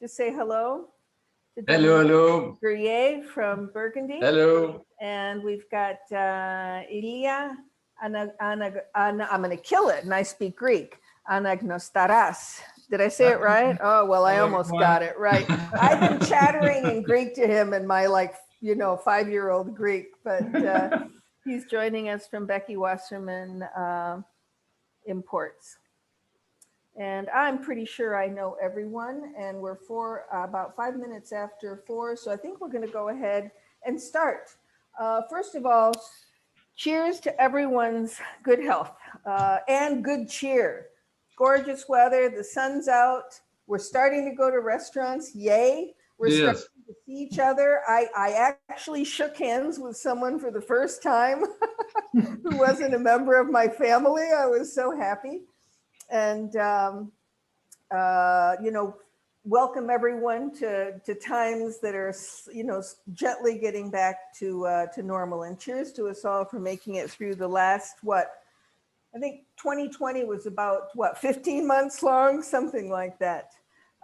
Just say hello to Hello, Dominique hello. Gruhier from Burgundy. Hello. And we've got Ilia, I'm going to kill it, and I speak Greek, Anagnostaras. Did I say it right? Oh, well, I almost got it right. I've been chattering in Greek to him in my 5-year-old Greek, but he's joining us from Becky Wasserman Imports. And I'm pretty sure I know everyone, and we're about 5 minutes after 4, so I think we're going to go ahead and start. First of all, cheers to everyone's good health and good cheer. Gorgeous weather, the sun's out, we're starting to go to restaurants, yay. We're starting to see each other. I actually shook hands with someone for the first time who wasn't a member of my family. I was so happy. And, welcome everyone to times that are, gently getting back to normal. And cheers to us all for making it through the last, I think 2020 was about, 15 months long, something like that.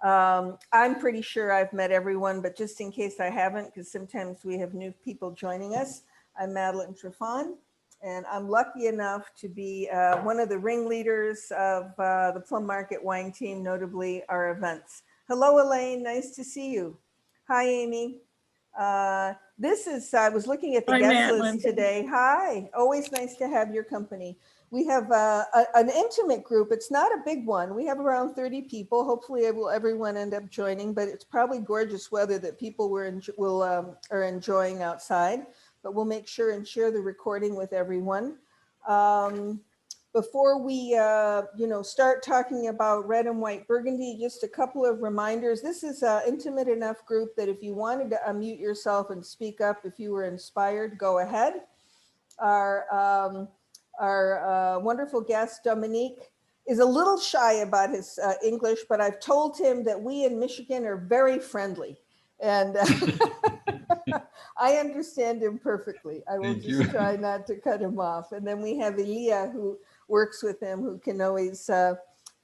I'm pretty sure I've met everyone, but just in case I haven't, because sometimes we have new people joining us, I'm Madeleine Trifon. And I'm lucky enough to be one of the ringleaders of the Plum Market wine team, notably our events. Hello, Elaine, nice to see you. Hi, Amy. I was looking at the guest list today. Hi, always nice to have your company. We have an intimate group. It's not a big one. We have around 30 people. Hopefully everyone end up joining, but it's probably gorgeous weather that people are enjoying outside. But we'll make sure and share the recording with everyone. Before we, start talking about red and white Burgundy, just a couple of reminders. This is an intimate enough group that if you wanted to unmute yourself and speak up, if you were inspired, go ahead. Our wonderful guest, Dominique, is a little shy about his English, but I've told him that we in Michigan are very friendly. And I understand him perfectly. I will just try not to cut him off. And then we have Elia, who works with him, who can always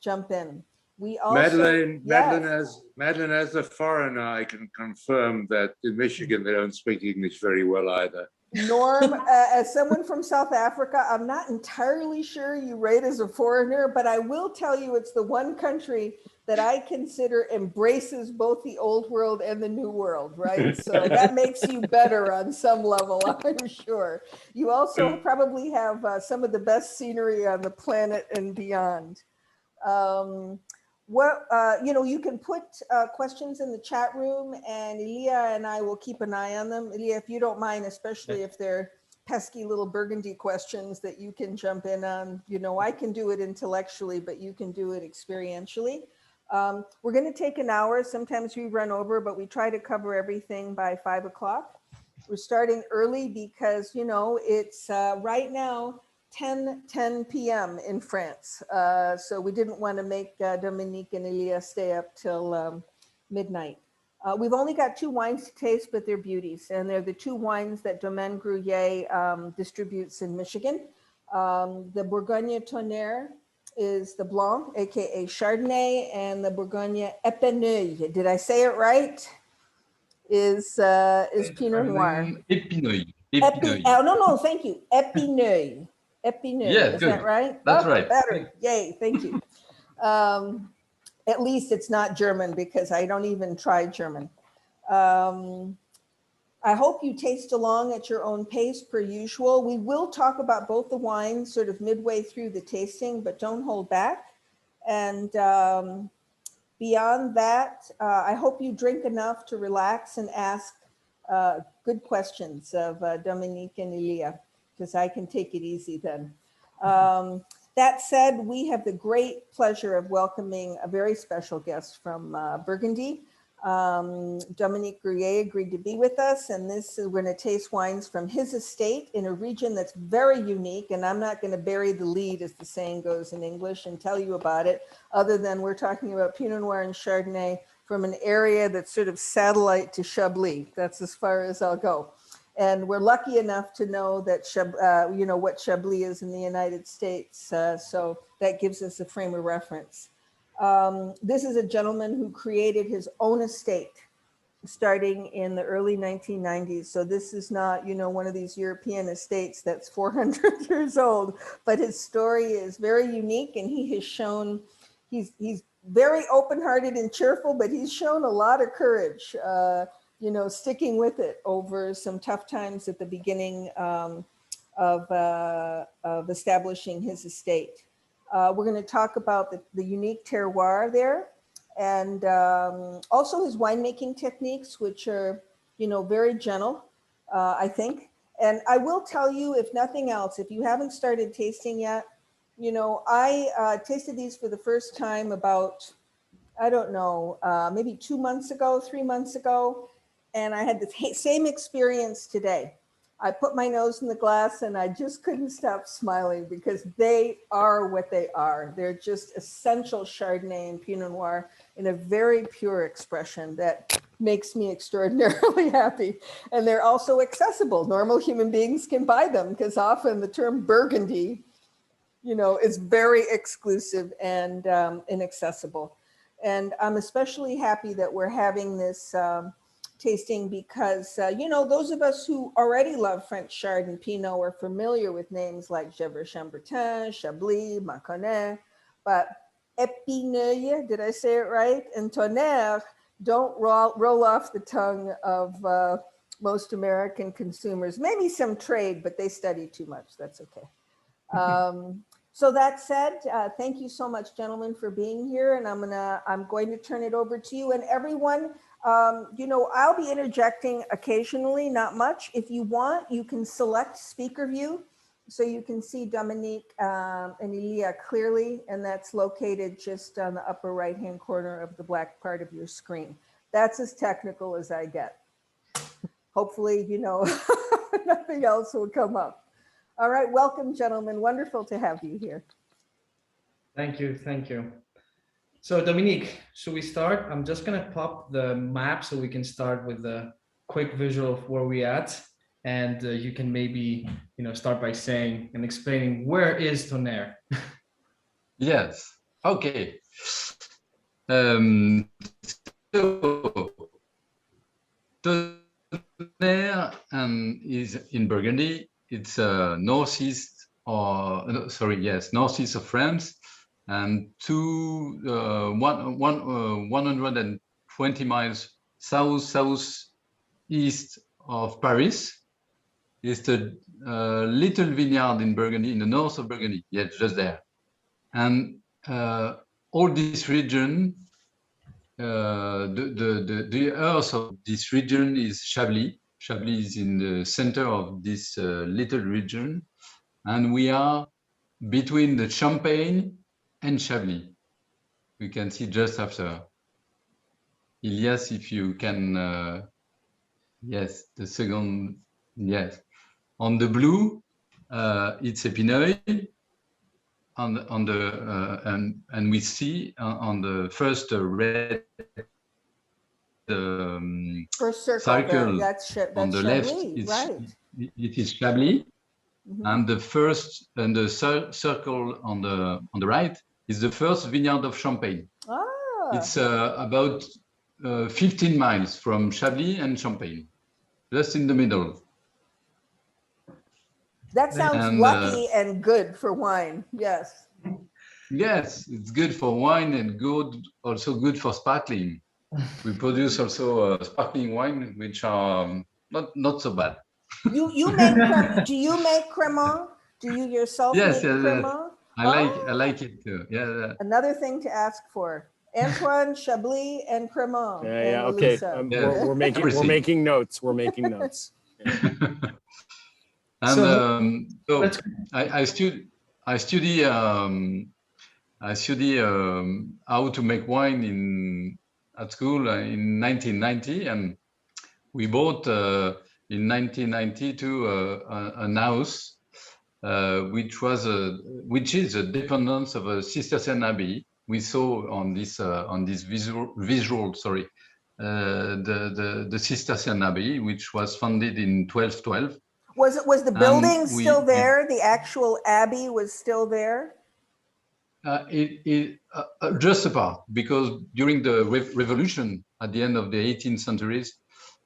jump in. We also, Madeleine, as a foreigner, I can confirm that in Michigan, they don't speak English very well either. Norm, as someone from South Africa, I'm not entirely sure you rate as a foreigner, but I will tell you it's the one country that I consider embraces both the old world and the new world, right? So that makes you better on some level, I'm sure. You also probably have some of the best scenery on the planet and beyond. You can put questions in the chat room, and Elia and I will keep an eye on them. Elia, if you don't mind, especially if they're pesky little Burgundy questions that you can jump in on. I can do it intellectually, but you can do it experientially. We're going to take an hour. Sometimes we run over, but we try to cover everything by 5 o'clock. We're starting early because, it's right now 10 p.m. in France. So we didn't want to make Dominique and Elia stay up till midnight. We've only got 2 wines to taste, but they're beauties. And they're the 2 wines that Domaine Gruhier distributes in Michigan. The Bourgogne Tonnerre is the Blanc, AKA Chardonnay, and the Bourgogne Epineuil. Did I say it right? Is Pinot Noir. Epineuil. No, thank you. Epineuil. Epineuil, yeah, is good. That right? That's right. Better, yay, thank you. At least it's not German because I don't even try German. I hope you taste along at your own pace per usual. We will talk about both the wines sort of midway through the tasting, but don't hold back. And beyond that, I hope you drink enough to relax and ask good questions of Dominique and Elia, because I can take it easy then. That said, we have the great pleasure of welcoming a very special guest from Burgundy. Dominique Gruhier agreed to be with us, and we're going to taste wines from his estate in a region that's very unique, and I'm not going to bury the lead, as the saying goes in English, and tell you about it, other than we're talking about Pinot Noir and Chardonnay from an area that's sort of satellite to Chablis. That's as far as I'll go. And we're lucky enough to know that what Chablis is in the United States, so that gives us a frame of reference. This is a gentleman who created his own estate starting in the early 1990s. So this is not, one of these European estates that's 400 years old, but his story is very unique, and he has shown, he's very open-hearted and cheerful, but he's shown a lot of courage, sticking with it over some tough times at the beginning of establishing his estate. We're going to talk about the unique terroir there, and also his winemaking techniques, which are, very gentle, I think. And I will tell you, if nothing else, if you haven't started tasting yet, I tasted these for the first time about, I don't know, maybe 2 months ago, 3 months ago, and I had the same experience today. I put my nose in the glass and I just couldn't stop smiling because they are what they are. They're just essential Chardonnay and Pinot Noir in a very pure expression that makes me extraordinarily happy. And they're also accessible. Normal human beings can buy them because often the term Burgundy, is very exclusive and inaccessible. And I'm especially happy that we're having this tasting because, those of us who already love French Chard and Pinot are familiar with names like Gevrey-Chambertin, Chablis, Mâconnais, but Epineuil, did I say it right? And Tonnerre don't roll off the tongue of most American consumers. Maybe some trade, but they study too much. That's okay. So that said, thank you so much, gentlemen, for being here. And I'm going to turn it over to you and everyone. I'll be interjecting occasionally, not much. If you want, you can select speaker view so you can see Dominique and Ilia clearly, and that's located just on the upper right-hand corner of the black part of your screen. That's as technical as I get. Hopefully, nothing else will come up. All right, welcome, gentlemen. Wonderful to have you here. Thank you, thank you. So Dominique, should we start? I'm just gonna pop the map so we can start with a quick visual of where we're at. And you can maybe, start by saying and explaining where is Tonnerre? Yes, okay. So Tonnerre is in Burgundy. It's northeast of France. And 120 miles southeast of Paris is the little vineyard in Burgundy, in the north of Burgundy. Yeah, just there. And all this region, the earth of this region is Chablis. Chablis is in the center of this little region, and we are between the Champagne and Chablis. We can see just after. Elias, if you can, yes, the second, yes. On the blue, it's Epineuil. And we see on the first red first circle that's on the Chablis, left, right? It is Chablis. Mm-hmm. And the first and the circle on the right is the first vineyard of Champagne. Ah. It's about 15 miles from Chablis and Champagne, just in the middle. That sounds lucky and good for wine. Yes. Yes, it's good for wine and also good for sparkling. We produce also sparkling wine, which are not so bad. You make do you make Cremant? Do you yourself make Cremant? I like it too. Yeah. Another thing to ask for. Antoine, Chablis, and Cremant. Yeah. Okay. We're making notes. We're making notes. And so I study how to make wine at school in 1990, and we bought in 1992 an house which is a dependence of a Cistercian abbey. We saw on this visual, sorry, the Cistercian abbey, which was founded in 1212. Was the building still there? The actual abbey was still there? just a part, because during the revolution at the end of the 18th centuries,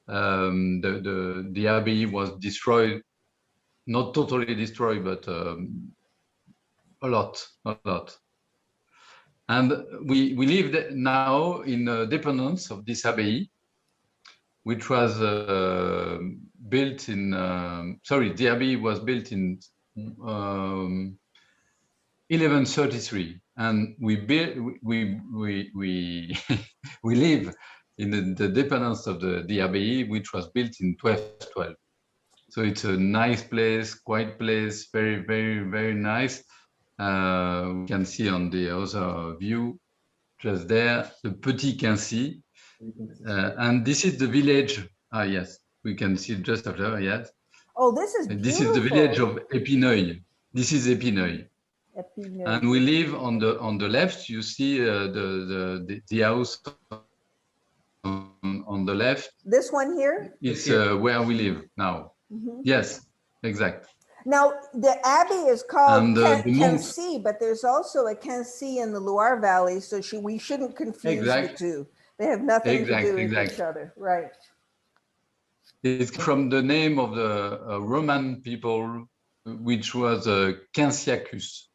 the abbey was destroyed, not totally destroyed, but a lot. And we live now in a dependence of this abbey, which was built in, the abbey was built in 1133, and we live in the dependence of the abbey, which was built in 1212. So it's a nice place, quiet place, very, very, very nice. We can see on the other view, just there, the Petit Quincy. And this is the village. Ah, yes, we can see just after, yes. Oh, this is beautiful. This is the village of Epineuil. This is Epineuil. And we live on the left. You see the house on the left. This one here? It's where we live now. Mm-hmm. Yes, exact. Now, the abbey is called monks, Quincy, but there's also a Quincy in the Loire Valley, so we shouldn't confuse the two. They have nothing to do with each other, right? It's from the name of the Roman people, which was Quinciacus.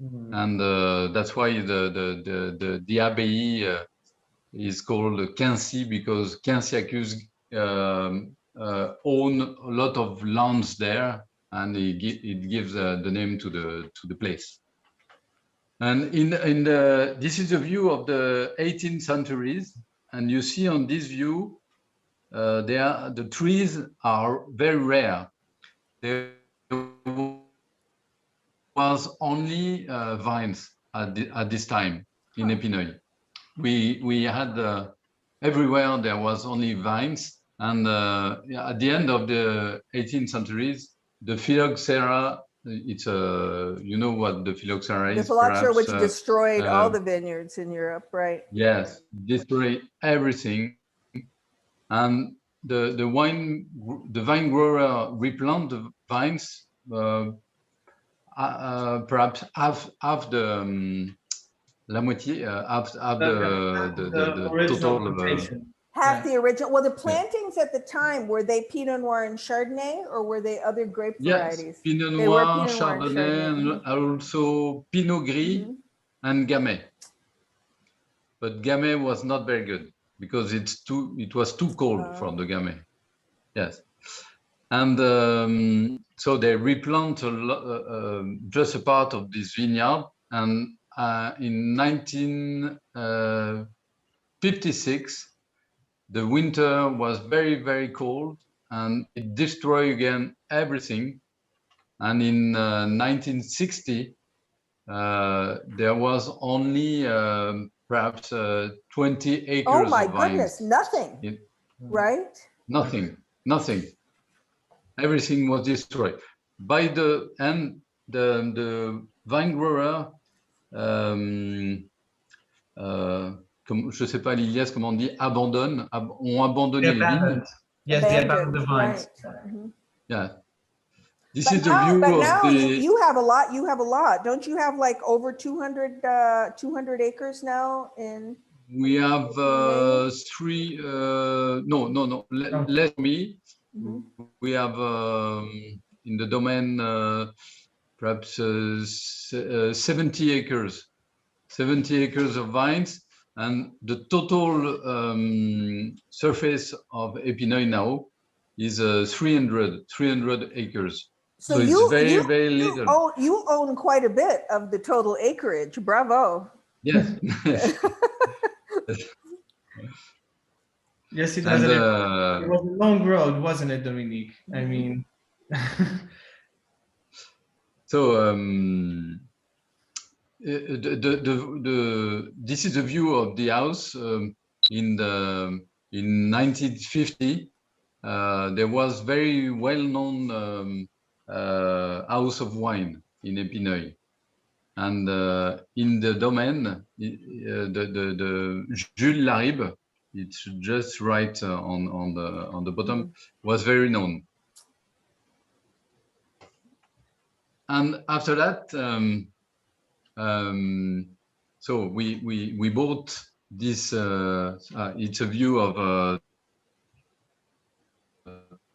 Mm-hmm. And that's why the abbey is called Quincy, because Quinciacus own a lot of lands there, and it gives the name to the place. And this is a view of the 18th centuries, and you see on this view, the trees are very rare. There was only vines at this time in Epineuil. We had everywhere there was only vines, and at the end of the 18th centuries, the phylloxera, it's you know what the phylloxera is? The phylloxera, which destroyed all the vineyards in Europe, right? Yes, destroyed everything. And the vine grower replant the vines, perhaps half the la moitié, half the total. Half the original. Well, the plantings at the time, were they Pinot Noir and Chardonnay, or were they other grape varieties? Yes, Pinot Noir, Chardonnay, and also Pinot Gris and Gamay. But Gamay was not very good because it was too cold for the Gamay. Yes, and so they replant just a part of this vineyard, and in 1956. The winter was very, very cold, and it destroyed again everything. And in 1960, there was only perhaps 20 acres. Oh my of vines. goodness, nothing, right? Nothing. Everything was destroyed. By the end, the vine grower, je ne sais pas l'Ilias comment on dit, ont abandonné les vignes. Yes, they abandoned the vines. Right. Yeah. This is the view but of now the... you have a lot. You have a lot. Don't you have like over 200 acres now in... We have three, no, less me. Mm-hmm. We have in the domain perhaps 70 acres. 70 acres of vines. And the total surface of Epineuil now is 300 acres. So it's very little. You own quite a bit of the total acreage. Bravo. Yes. Yes, it was. It was a long road, wasn't it, Dominique? I mean. So. This is the view of the house in 1950. There was very well-known house of wine in Epineuil, and in the domain, the Jules Laribe, it's just right on the bottom, was very known. And after that. So we bought this. It's a view of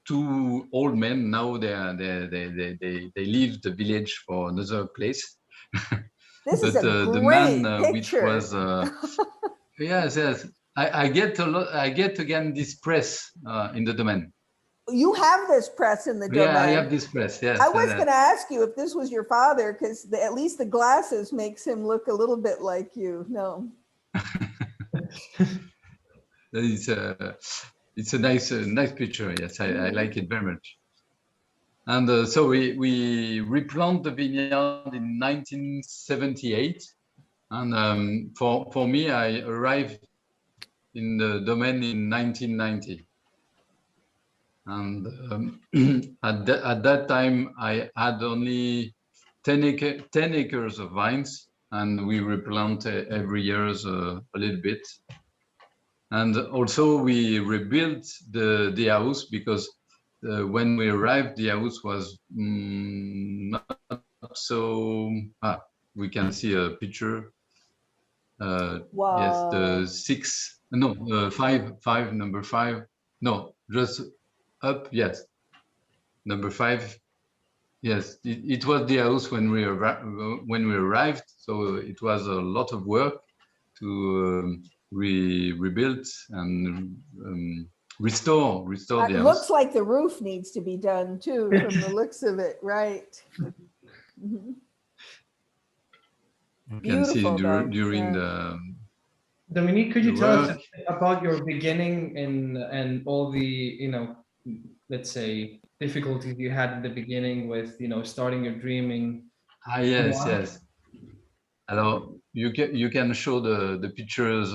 two old men. Now they leave the village for another place. This is But a the great man which picture. was yes. I get a lot. I get again this press in the Domaine. You have this press in the Domaine. Yeah, I have this press. Yes. I was going to ask you if this was your father, because at least the glasses makes him look a little bit like you. No. It's a nice picture. Yes, I like it very much. And so we replanted the vineyard in 1978. And for me, I arrived in the Domaine in 1990. And at that time, I had only 10 acres of vines, and we replant every year a little bit. And also we rebuilt the house, because when we arrived, the house was not so. We can see a picture. Wow. Yes, number 5. No, just up. Yes, number 5. Yes, it was the house when we arrived. So it was a lot of work to rebuild and restore the house. It looks like the roof needs to be done too, from the looks of it, right? Mm-hmm. You can see during yeah. the. Dominique, could you tell us about your beginning and all the, let's say, difficulties you had in the beginning with, starting your dreaming? Yes. Alors, you can show the pictures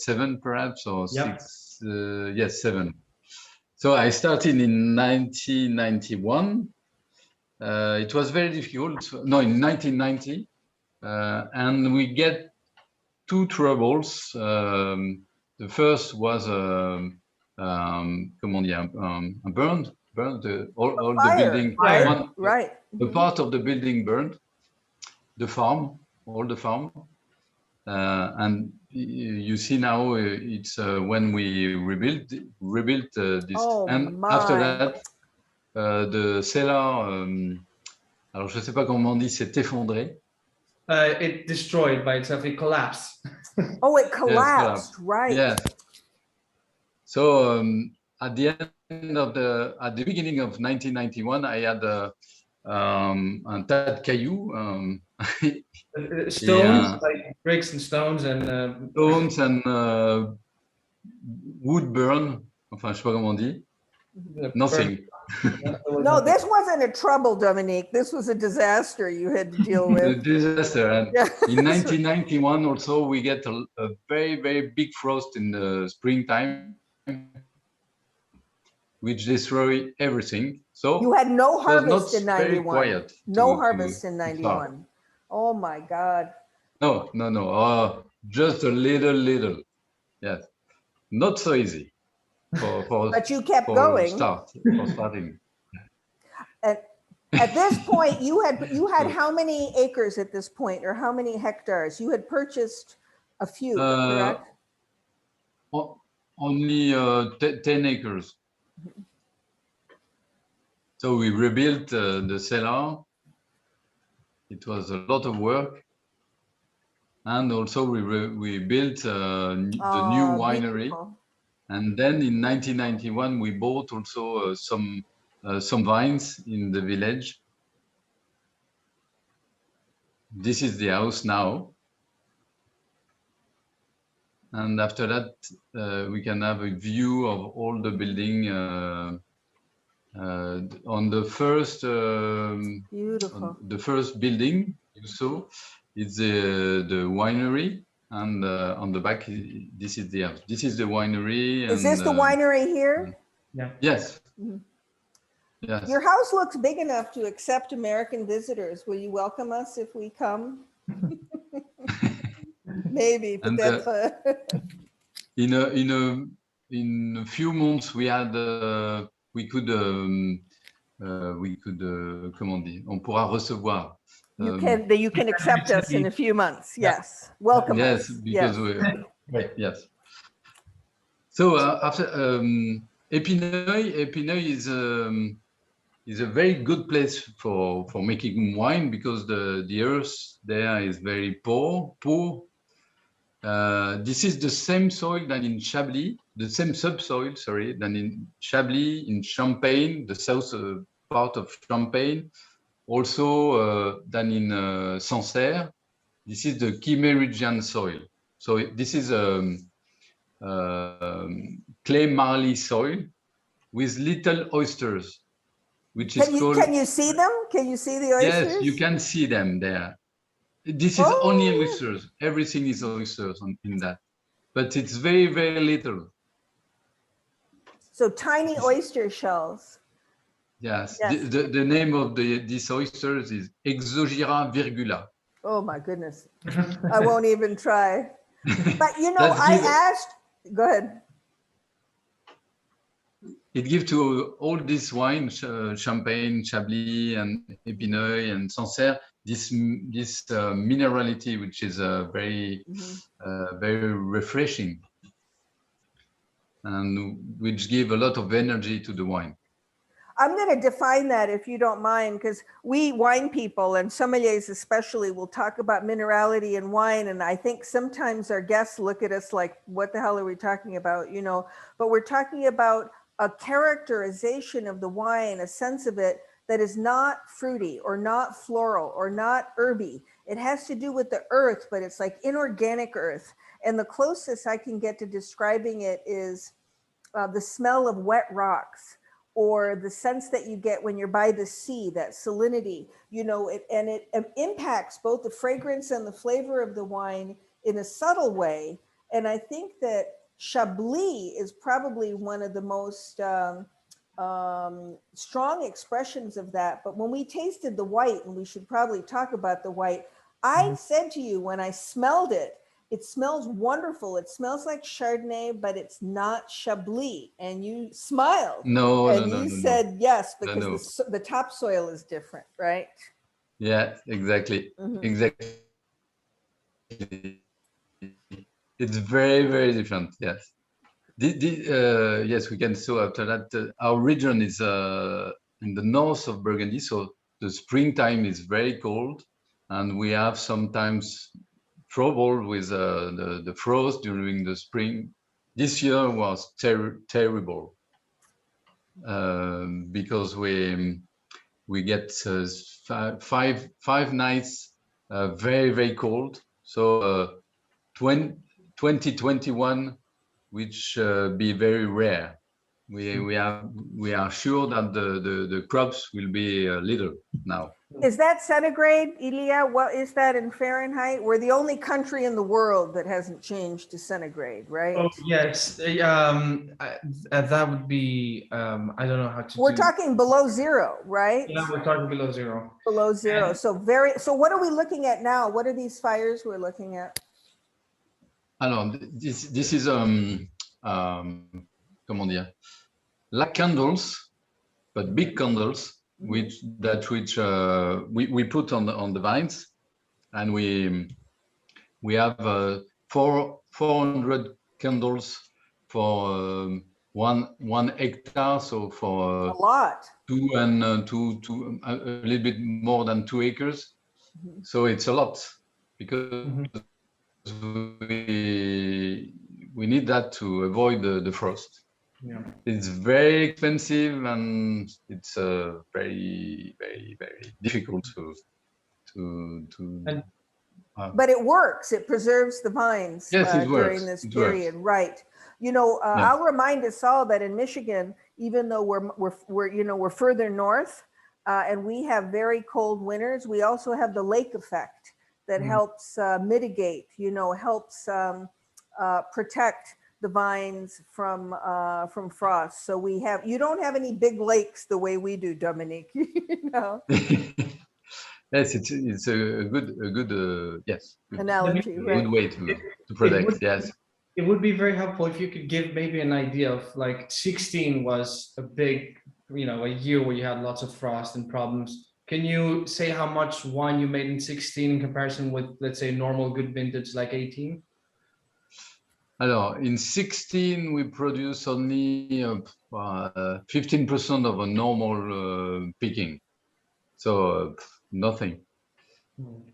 7 perhaps, or 6. Yes, 7. So I started in 1991. It was very difficult. No, in 1990, and we get 2 troubles. The first was comment dire, burned all the building. Right. A part of the building burned. The farm, all the farm, and you see now it's when we rebuilt this. After that, the cellar. Alors je sais pas comment on dit, s'est effondré. It destroyed by itself. It collapsed. Oh, it collapsed, right? Yeah. So at the beginning of 1991, I had un tas de cailloux. Stones, like bricks and stones and wood burn. Enfin, je sais pas comment on dit. Nothing. No, this wasn't a trouble, Dominique. This was a disaster you had to deal with. A disaster. And in 1991 also, we get a very, very big frost in the springtime, which destroyed everything. So you had no harvest in 91. Very quiet. No harvest in 91. Oh my God. No. Just a little. Yes. Not so easy. But you kept going. For starting. At this point, you had how many acres at this point, or how many hectares? You had purchased a few, correct? Only 10 acres. So we rebuilt the cellar. It was a lot of work, and also we built the new winery. Beautiful. And then in 1991, we bought also some vines in the village. This is the house now. And after that, we can have a view of all the building on the first. Beautiful. The first building you saw, it's the winery. And on the back, this is the house. This is the winery. Is this the winery here? Yeah. Yes. Mm-hmm. Yes. Your house looks big enough to accept American visitors. Will you welcome us if we come? Maybe, but that's in a few months we could we could, comment on dit, on pourra recevoir. You can accept us in a few months. Yes. Welcome Yes, us. because right, yes. So after Epineuil is a very good place for making wine because the earth there is very poor. This is the same soil than in Chablis, the same subsoil, sorry, than in Chablis, in Champagne, the south part of Champagne, also than in Sancerre. This is the Kimmeridgian soil. So this is clay marly soil with little oysters, which is called. Can you see them? Can you see the oysters? Yes, you can see them there. This is only oysters. Everything is oysters in that, but it's very, very little. So tiny oyster shells. Yes. The name of these oysters is Exogyra virgula. Oh my goodness. I won't even try. But you know, I asked, go ahead. It gives to all this wine, Champagne, Chablis, and Epineuil, and Sancerre, this minerality, which is very, very refreshing, and which give a lot of energy to the wine. I'm going to define that if you don't mind, because we wine people and sommeliers especially will talk about minerality in wine. And I think sometimes our guests look at us like, what the hell are we talking about? You know, but we're talking about a characterization of the wine, a sense of it that is not fruity or not floral or not herby. It has to do with the earth, but it's like inorganic earth. And the closest I can get to describing it is the smell of wet rocks, or the sense that you get when you're by the sea, that salinity, you know, it impacts both the fragrance and the flavor of the wine in a subtle way. And I think that Chablis is probably one of the most strong expressions of that. But when we tasted the white, and we should probably talk about the white, I said to you when I smelled it, it smells wonderful. It smells like Chardonnay, but it's not Chablis. And you smiled. You said yes, because the topsoil is different, right? Yeah, exactly. Exactly. It's very, very different. Yes. Yes, we can. So after that, our region is in the north of Burgundy. So the springtime is very cold, and we have sometimes trouble with the frost during the spring. This year was terrible because we get 5 nights very, very cold. So 2021, which be very rare. We are sure that the crops will be little now. Is that centigrade, Ilia? What is that in Fahrenheit? We're the only country in the world that hasn't changed to centigrade, right? Oh yes, that would be. I don't know how to. We're talking below zero, right? Yeah, we're talking below zero. Below zero. And so what are we looking at now? What are these fires we're looking at? Alors, this is comment dire, like candles, but big candles, which we put on the vines, and we have 400 candles for 1 hectare, so for a lot, a little bit more than 2 acres. So it's a lot because we need that to avoid the frost. Yeah. It's very expensive, and it's very, very, very difficult to but it works. It preserves the vines during this period, right? You know, I'll remind us all that in Michigan, even though we're further north and we have very cold winters, we also have the lake effect that helps mitigate, helps protect the vines from frost. So you don't have any big lakes the way we do, Dominique. You know. Yes, it's a good yes analogy, right? Good way to protect. Yes. It would be very helpful if you could give maybe an idea of, like, 16 was a big a year where you had lots of frost and problems. Can you say how much wine you made in 16 in comparison with, let's say, normal good vintage like 18? Alors, in 16, we produce only 15% of a normal picking. So nothing.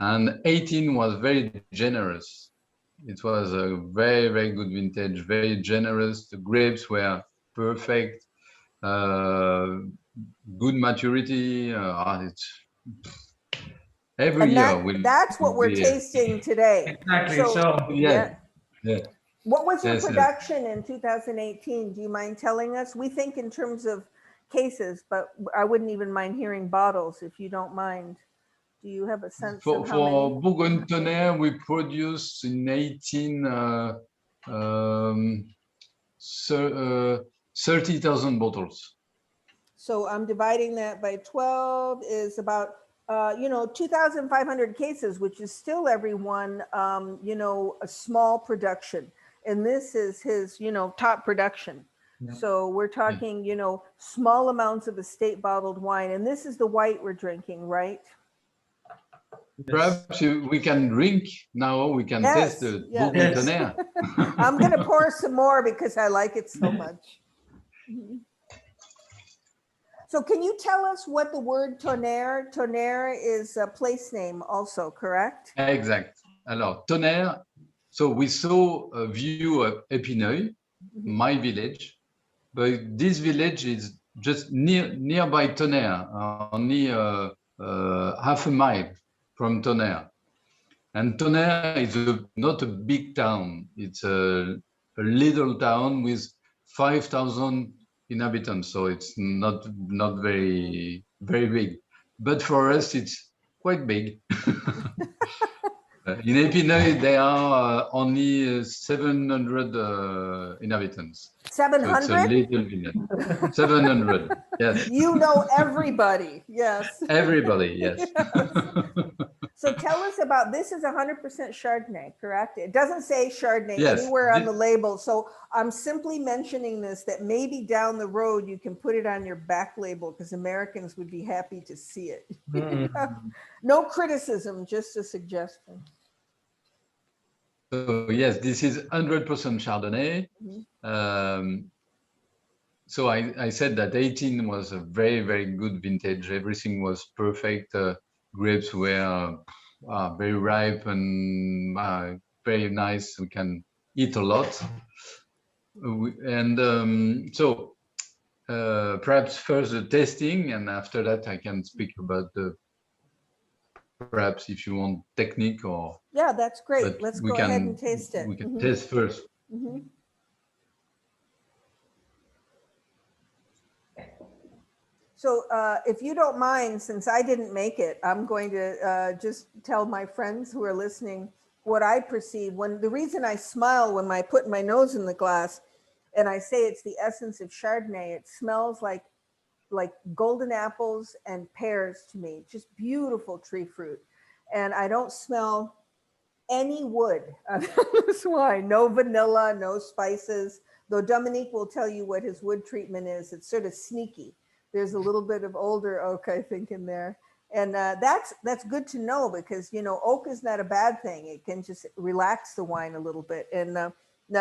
And 18 was very generous. It was a very, very good vintage, very generous. The grapes were perfect, good maturity. Every And year. that's what we're tasting today. Exactly. So yeah. What was your Yes, production in 2018? Do you mind telling us? We think in terms of cases, but I wouldn't even mind hearing bottles if you don't mind. Do you have a sense of how many? For Burgundy Tonnerre, we produced in 18 30,000 bottles. So I'm dividing that by 12 is about 2,500 cases, which is still everyone, a small production. And this is his, top production. Yeah. So we're talking, small amounts of estate bottled wine. And this is the white we're drinking, right? Perhaps we can drink now. We can taste the Burgundy Tonnerre. I'm going to pour some more because I like it so much. So can you tell us what the word Tonnerre? Tonnerre is a place name also, correct? Exact. Alors, Tonnerre. So we saw a view of Epineuil, my village, but this village is just nearby Tonnerre, only half a mile from Tonnerre. And Tonnerre is not a big town. It's a little town with 5,000 inhabitants. So it's not very, very big. But for us, it's quite big. In Epineuil, there are only 700 inhabitants. 700? So it's a little village. 700, yes. You know everybody, yes. Everybody, yes. So tell us about, this is 100% Chardonnay, correct? It doesn't say Chardonnay anywhere on the label. So I'm simply mentioning this, that maybe down the road you can put it on your back label because Americans would be happy to see it. No criticism, just a suggestion. So yes, this is 100% Chardonnay. So I said that 18 was a very, very good vintage. Everything was perfect. Grapes were very ripe and very nice. We can eat a lot. So perhaps first the tasting, and after that I can speak about the, perhaps if you want technique or. Yeah, that's great. Let's go ahead and taste it. We can taste first. So if you don't mind, since I didn't make it, I'm going to just tell my friends who are listening what I perceive. The reason I smile when I put my nose in the glass and I say it's the essence of Chardonnay, it smells like golden apples and pears to me, just beautiful tree fruit. And I don't smell any wood on this wine, no vanilla, no spices, though Dominique will tell you what his wood treatment is. It's sort of sneaky. There's a little bit of older oak, I think, in there. And that's good to know because, oak is not a bad thing. It can just relax the wine a little bit and not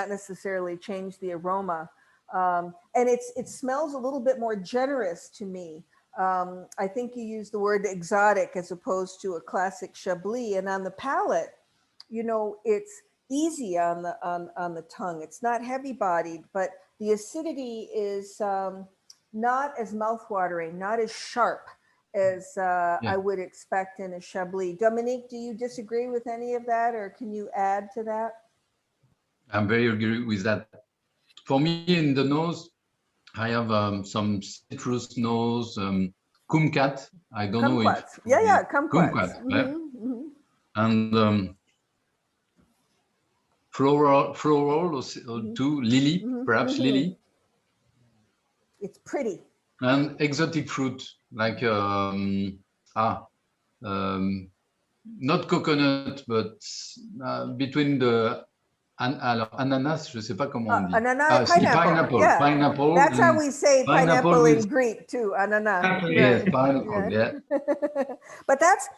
necessarily change the aroma. And it smells a little bit more generous to me. I think you used the word exotic as opposed to a classic Chablis. And on the palate, it's easy on the tongue. It's not heavy bodied, but the acidity is not as mouthwatering, not as sharp as I would expect in a Chablis. Dominique, do you disagree with any of that, or can you add to that? I'm very agree with that. For me, in the nose, I have some citrus nose, kumquat. I don't know if. Kumquat. And floral too, lily, perhaps lily. It's pretty. And exotic fruit like not coconut, but between the Alors, ananas, je sais pas comment on dit. Ananas, Si, pineapple. Yeah. pineapple. That's how we say pineapple in with- Greek too, ananas. Yes, Right. pineapple. Yeah. But that's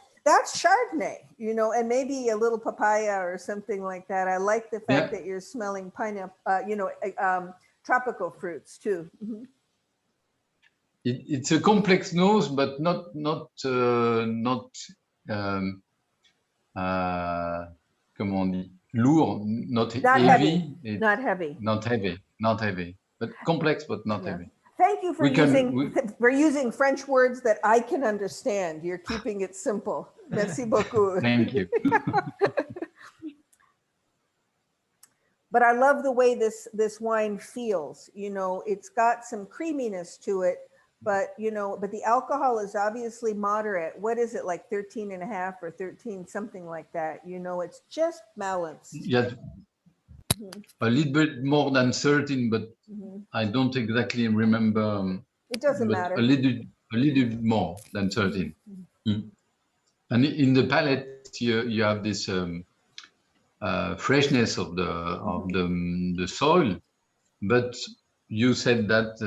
Chardonnay, you know, and maybe a little papaya or something like that. I like the fact that you're smelling pineapple, tropical fruits too. Mhm. It's a complex nose, but not comment on dit, lourd, not heavy. Not heavy. Not heavy, but complex, but not heavy. Thank you for We can- using French words that I can understand. You're keeping it simple. Merci beaucoup. Thank you. But I love the way this wine feels. You know, it's got some creaminess to it, but the alcohol is obviously moderate. What is it, like 13 and a half or 13, something like that? You know, it's just balanced. Yeah, a little bit more than 13, but Mhm. I don't exactly remember. It doesn't but matter. A little bit more than 13. Mm. And in the palate, you have this freshness of the soil, but you said that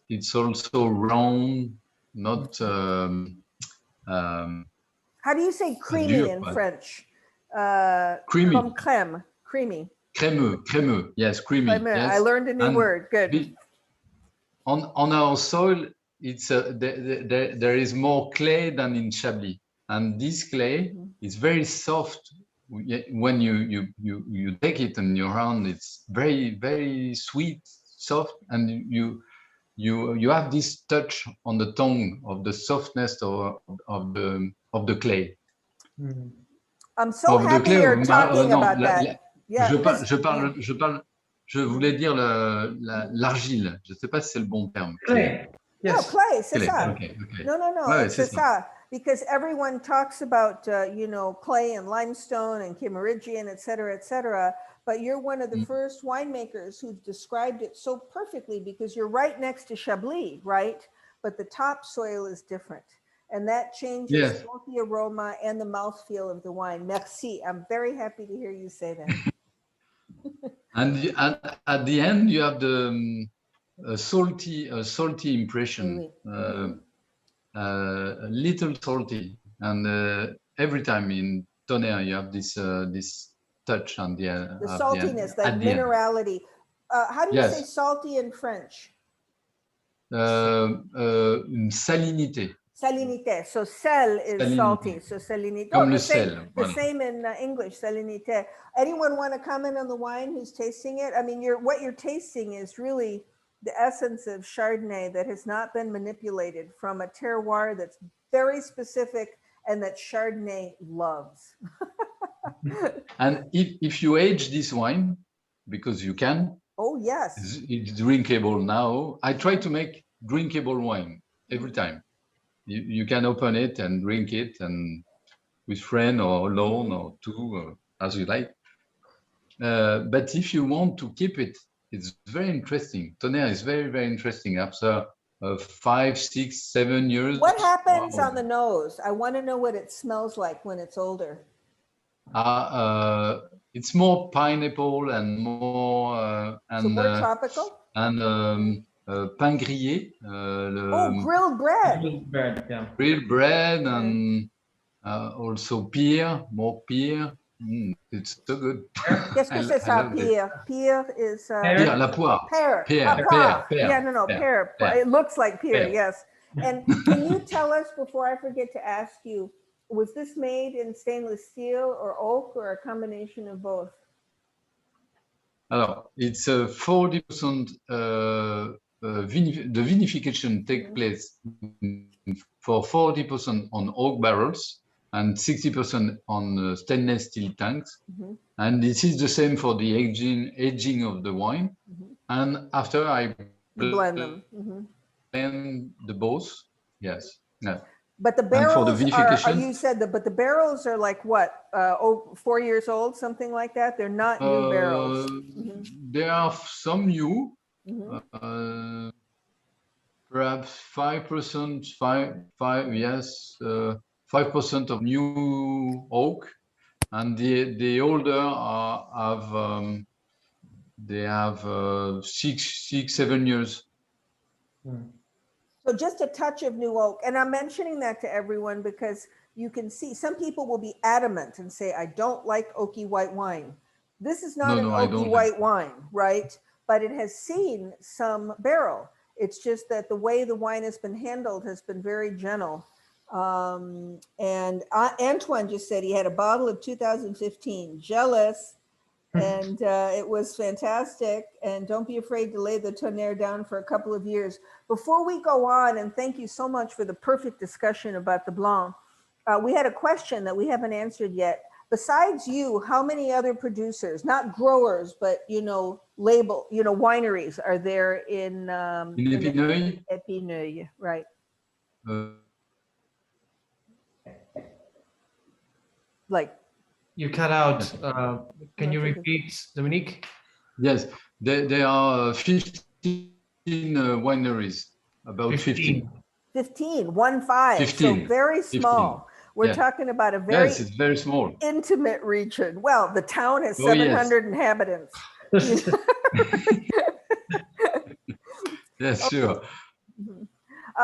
it's also round, not. How do you say creamy in French? Creamy. Comme crème, creamy. Crémeux. Yes, creamy. Yes. I learned a new word. Good. On our soil, it's there is more clay than in Chablis, and this clay is very soft. When you take it in your hand, it's very, very sweet, soft, and you have this touch on the tongue of the softness of the clay. Mhm. I'm so happy you're talking about that. Yeah, Je voulais dire l'argile. Je ne sais pas si c'est le bon terme. Clay. No, Yes. clay, c'est ça. Okay. No, Ouais, it's ça. Because everyone talks about, clay and limestone and Kimmeridgian, et cetera, but you're one of the first winemakers who described it so perfectly, because you're right next to Chablis, right? But the topsoil is different. And that changes both the aroma and the mouthfeel of the wine. Merci. I'm very happy to hear you say that. And at the end, you have the salty impression, a little salty, and every time in Tonnerre you have this touch on the saltiness, that minerality. How do you say salty in French? Une salinité. Salinité. So sel is salty. So salinité. Comme le same, sel. The same in English, salinité. Anyone want to comment on the wine who's tasting it? I mean, what you're tasting is really the essence of Chardonnay that has not been manipulated, from a terroir that's very specific and that Chardonnay loves. And if you age this wine, because you can. Oh, yes. It's drinkable now. I try to make drinkable wine every time. You can open it and drink it, and with friend or alone or two, as you like. But if you want to keep it, it's very interesting. Tonnerre is very, very interesting. After 5, 6, 7 years. What happens on the nose? I want to know what it smells like when it's older. It's more pineapple and more more tropical. And pain grillé. Grilled bread. Grilled bread, yeah. Grilled bread and also pear, more pear. It's so good. Qu'est-ce que c'est ça, pear? Pear is pear, la poire. Pear. Pear. Yeah, no, pear. It looks like pear, yes. And can you tell us, before I forget to ask you, was this made in stainless steel or oak, or a combination of both? Alors, it's 40%. The vinification takes place for 40% on oak barrels and 60% on stainless steel tanks. And this is the same for the aging of the wine. And after I blend them. Blend the both. Yes. Yeah. But the barrels for the vinification, you said that, but the barrels are like what? 4 years old, something like that? They're not new barrels. There are some new, perhaps 5%, 5% of new oak, and the older have They have 7 years. So just a touch of new oak. And I'm mentioning that to everyone because you can see some people will be adamant and say, I don't like oaky white wine. This is not an No, I oaky don't. white wine, right? But it has seen some barrel. It's just that the way the wine has been handled has been very gentle. And Antoine just said he had a bottle of 2015, jealous. And it was fantastic. And don't be afraid to lay the tonnerre down for a couple of years. Before we go on, and thank you so much for the perfect discussion about the Blanc, we had a question that we haven't answered yet. Besides you, how many other producers, not growers, but, wineries are there in Epineuil? Epineuil, right? Like, You cut out. Can you No, it's okay. repeat, Dominique? Yes, there are 15 wineries, about 15. 15, 1-5, 15, so very small. We're yeah. talking about a very Yes, it's very small. intimate region. Well, the town has Oh, yes. 700 inhabitants. Yes, sure.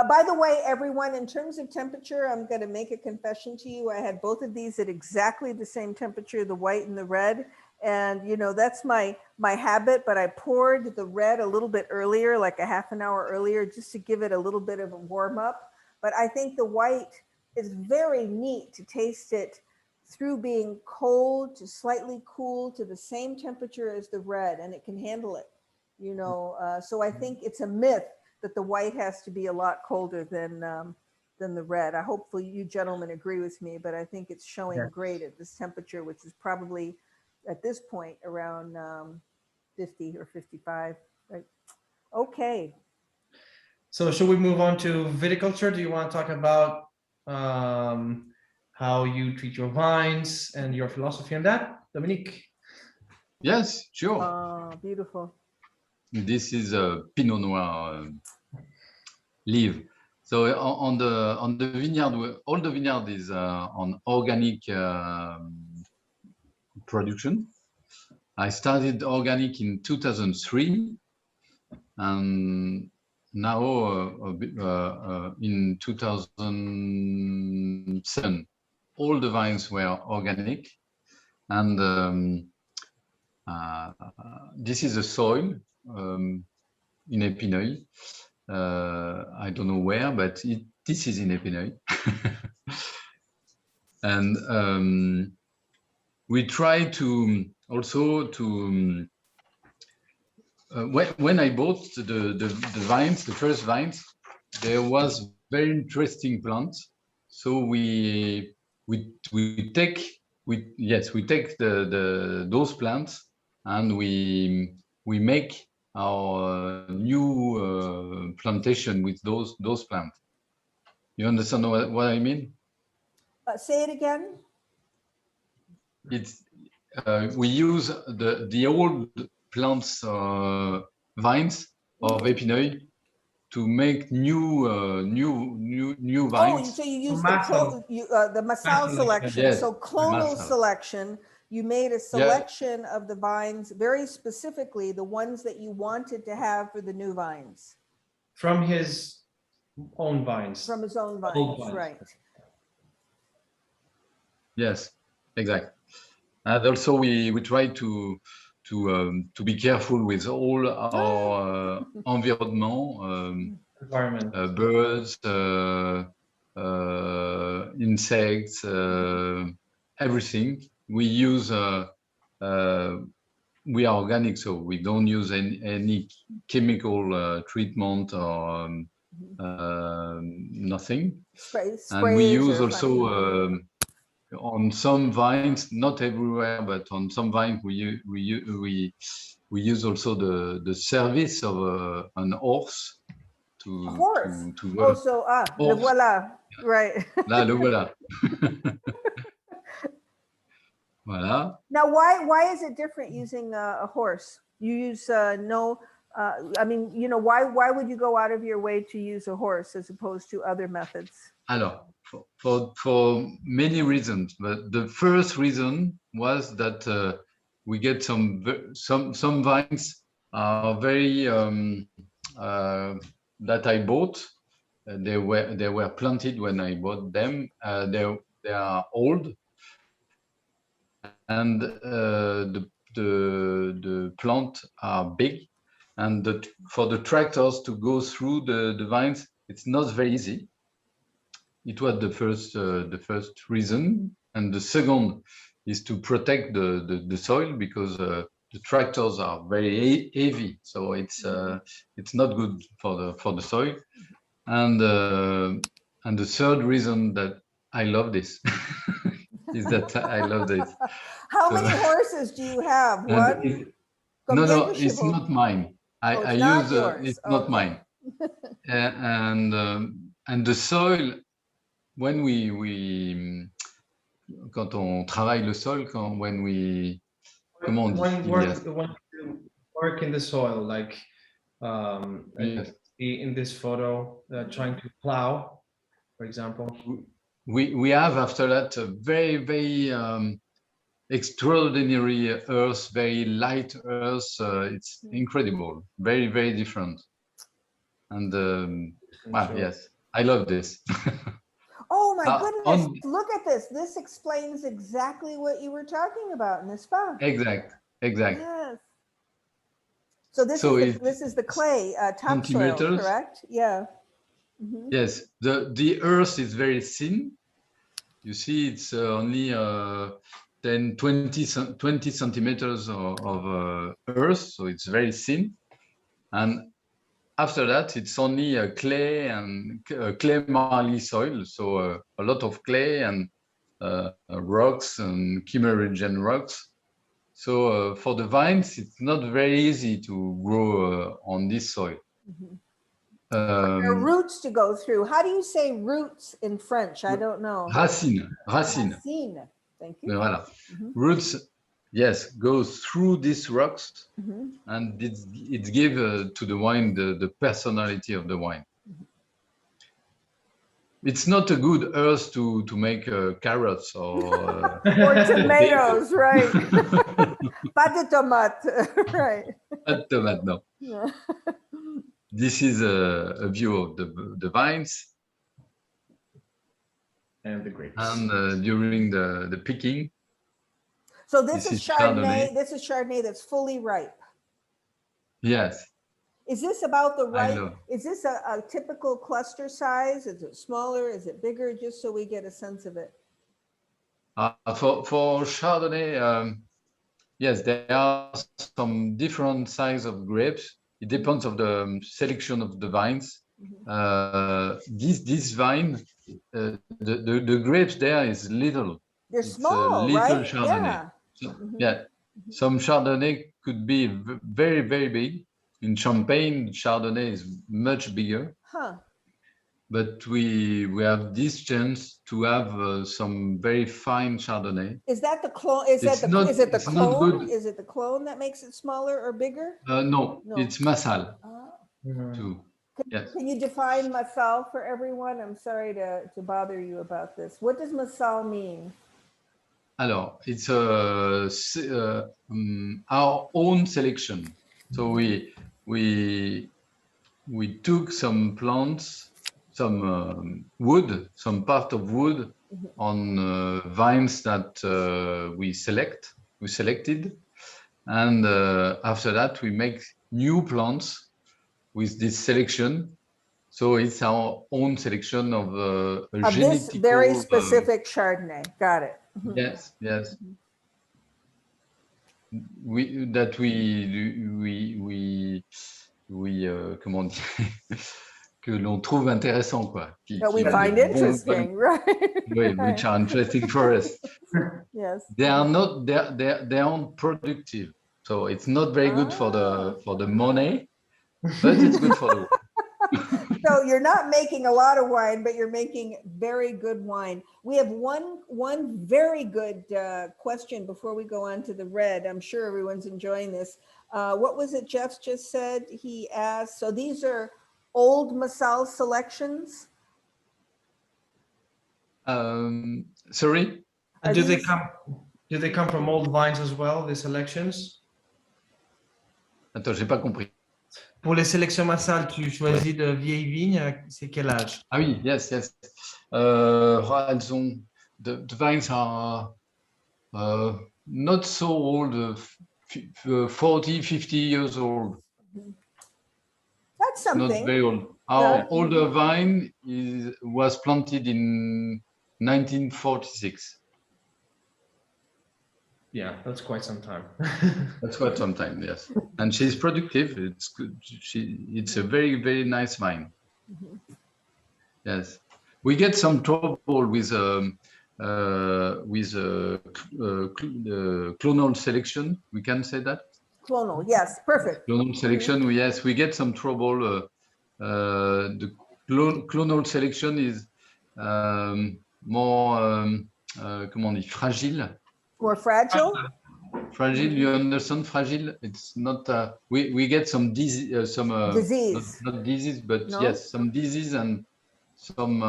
By the way, everyone, in terms of temperature, I'm going to make a confession to you. I had both of these at exactly the same temperature, the white and the red. And, that's my habit, but I poured the red a little bit earlier, like a half an hour earlier, just to give it a little bit of a warm up. But I think the white is very neat to taste it through being cold to slightly cool to the same temperature as the red, and it can handle it, So I think it's a myth that the white has to be a lot colder than the red. Hopefully you gentlemen agree with me, but I think it's showing great at this temperature, which is probably at this point around 50 or 55. Right? Okay. So should we move on to viticulture? Do you want to talk about how you treat your vines and your philosophy on that, Dominique? Yes, sure. Beautiful. This is a Pinot Noir leaf. So on the vineyard, all the vineyard is on organic production. I started organic in 2003, and now in 2007, all the vines were organic, and this is a soil in Epineuil. I don't know where, but this is in Epineuil. And we try to also to when I bought the vines, the first vines, there was very interesting plants. So we take those plants and we make our new plantation with those plants. You understand what I mean? Say it again. It's we use the old plants vines of Epineuil to make new vines. Oh, so you use the Massal Massal selection. Yes, So clonal Massal. selection. You made a selection of the vines, very specifically the ones that you wanted to have for the new vines. From his own vines. From his own vines, Old vines. right. Yes, exactly. And also we try to be careful with all our environment, birds, insects, everything. We use we are organic, so we don't use any chemical treatment or nothing. And we use also on some vines, not everywhere, but on some vines we use also the service of an horse to horse. to work. Le voilà, right. Là, le voilà. Voilà. Now, why is it different using a horse? You use why would you go out of your way to use a horse as opposed to other methods? Alors, for many reasons, but the first reason was that we get some vines are very that I bought. They were planted when I bought them. They are old, and the plant are big, and for the tractors to go through the vines, it's not very easy. It was the first reason, and the second is to protect the soil, because the tractors are very heavy, so it's not good for the soil. And the third reason that I love this is that I love this. How many horses do you have? One? No, it's not mine. I use it's not mine. And the soil, when quand on travaille le sol, when we comment on dit? When you work in the soil, like Yes. in this photo, trying to plow, for example. We have after that a very, very extraordinary earth, very light earth. It's incredible, very, very different. And Sure. yes, I love this. Oh my goodness, look at this. This explains exactly what you were talking about, n'est-ce pas? Exact. Yes. So this is the clay topsoil, correct? Yeah. Mm-hmm. Yes, the earth is very thin. You see, it's only 20 centimeters of earth, so it's very thin. And after that, it's only clay and clay marly soil, so a lot of clay and rocks and chimerogen rocks. So for the vines, it's not very easy to grow on this soil. Mm-hmm. There are roots to go through. How do you say roots in French? I don't know. Racines. Thank you. Voilà. Mm-hmm. Roots, yes, go through these rocks, mm-hmm. and it gives to the wine the personality of the wine. Mm-hmm. It's not a good earth to make carrots or tomatoes, right? Pas de tomate, right? Pas de tomate, no. Yeah. This is a view of the vines and the grapes, and during the picking. So this is Chardonnay. This is Chardonnay that's fully ripe. Yes. Is this about the ripe? Is this a typical cluster size? Is it smaller? Is it bigger? Just so we get a sense of it. For Chardonnay, yes, there are some different size of grapes. It depends of the selection of the vines. Mm-hmm. This vine, the grapes there is little. They're small, little right? Chardonnay. Yeah. So, mm-hmm. Yeah. Mm-hmm. Some Chardonnay could be very, very big. In Champagne, Chardonnay is much bigger. Huh. But we have this chance to have some very fine Chardonnay. Is that the clone? Is it the clone? Is it the clone that makes it smaller or bigger? No, it's Massal. Too. Yes. Can you define Massal for everyone? I'm sorry to bother you about this. What does Massal mean? Alors, it's our own selection. So we took some plants, some wood, some part of wood on vines that we selected, and after that we make new plants with this selection. So it's our own selection of this very specific Chardonnay. Got it. Yes, yes. Comment dire, que l'on trouve intéressant, quoi. That we find interesting, right? Which are interesting for us. Yes. They aren't productive, so it's not very good for the money, but it's good for the wine. So you're not making a lot of wine, but you're making very good wine. We have one very good question before we go on to the red. I'm sure everyone's enjoying this. What was it Jeff just said? He asked, so these are old Massal selections? Sorry? Do they come? Do they come from old vines as well, the selections? Attends, j'ai pas compris. Pour les sélections massales, tu choisis de vieilles vignes, c'est quel âge? Ah oui, yes. The vines are not so old, 40, 50 years old. That's Not something. very old. Our older vine was planted in 1946. Yeah, that's quite some time. That's quite some time, yes. And she's productive. It's good. It's a very, very nice vine. Yes. We get some trouble with clonal selection. We can say that. Clonal, yes, perfect. Clonal selection. Yes, we get some trouble. The clonal selection is more, comment on dit, fragile. More fragile? Fragile, you understand? Fragile. It's not. We get some disease, Disease. not disease, but No? yes, some disease and some.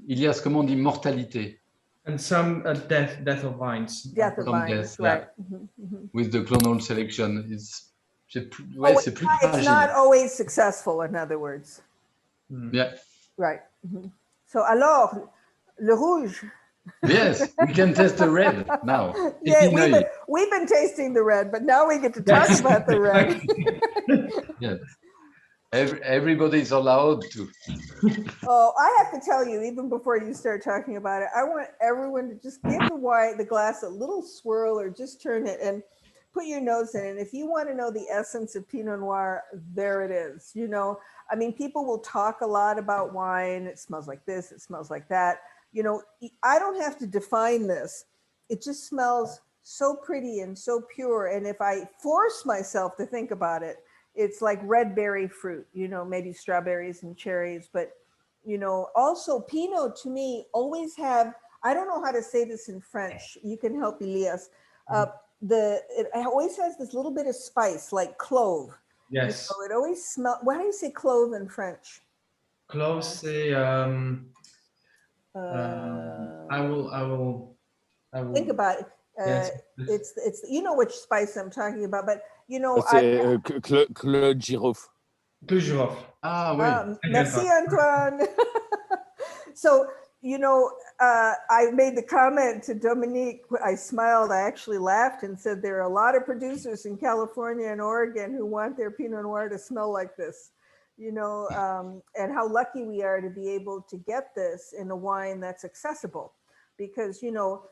Il y a, comment on dit, mortalité. And some death of vines. Death of Some vines, death, right. With the clonal selection, c'est plus It's fragile. not always successful, in other words. Yeah. Right. So, alors, le rouge. Yes, we can test the red now. Yeah, Epineuil. we've been tasting the red, but now we get to talk about the red. Yes. Everybody is allowed to. Oh, I have to tell you, even before you start talking about it, I want everyone to just give the glass a little swirl or just turn it and put your nose in it. If you want to know the essence of Pinot Noir, there it is. You know, I mean, people will talk a lot about wine. It smells like this, it smells like that. You know, I don't have to define this. It just smells so pretty and so pure. And if I force myself to think about it, it's like red berry fruit, you know, maybe strawberries and cherries. But, you know, also Pinot to me always have, I don't know how to say this in French. You can help Elias. It always has this little bit of spice, like clove. Yes. So it always smells, why do you say clove in French? Clove, say, I will Think about it. Yes. It's you know which spice I'm talking about, but you know, C'est Claude Girofle. Toujours. Ah oui. Merci Antoine. So, you know, I made the comment to Dominique, I smiled, I actually laughed and said, there are a lot of producers in California and Oregon who want their Pinot Noir to smell like this, you know, and how lucky we are to be able to get this in a wine that's accessible. Because, you know,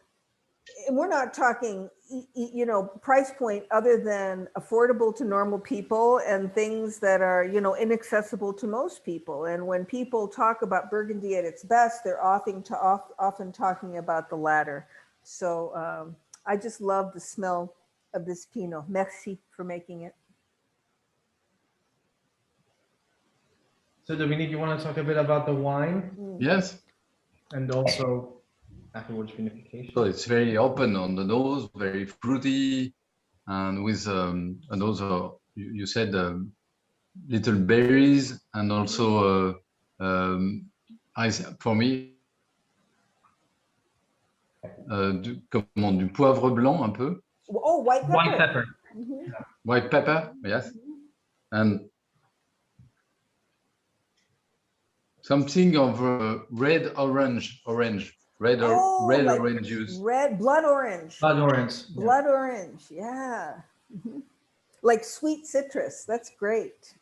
and we're not talking, you know, price point other than affordable to normal people and things that are, you know, inaccessible to most people. And when people talk about Burgundy at its best, they're often talking about the latter. So I just love the smell of this Pinot. Merci for making it. So Dominique, you want to talk a bit about the wine? Yes. And also afterwards vinification. So it's very open on the nose, very fruity, and with and also you said little berries, and also for me du poivre blanc un peu. Oh, white pepper. White pepper. White pepper, yes, and something of red orange. Red like orange juice. Red blood orange. Blood orange. Blood orange, yeah. Like sweet citrus, that's great.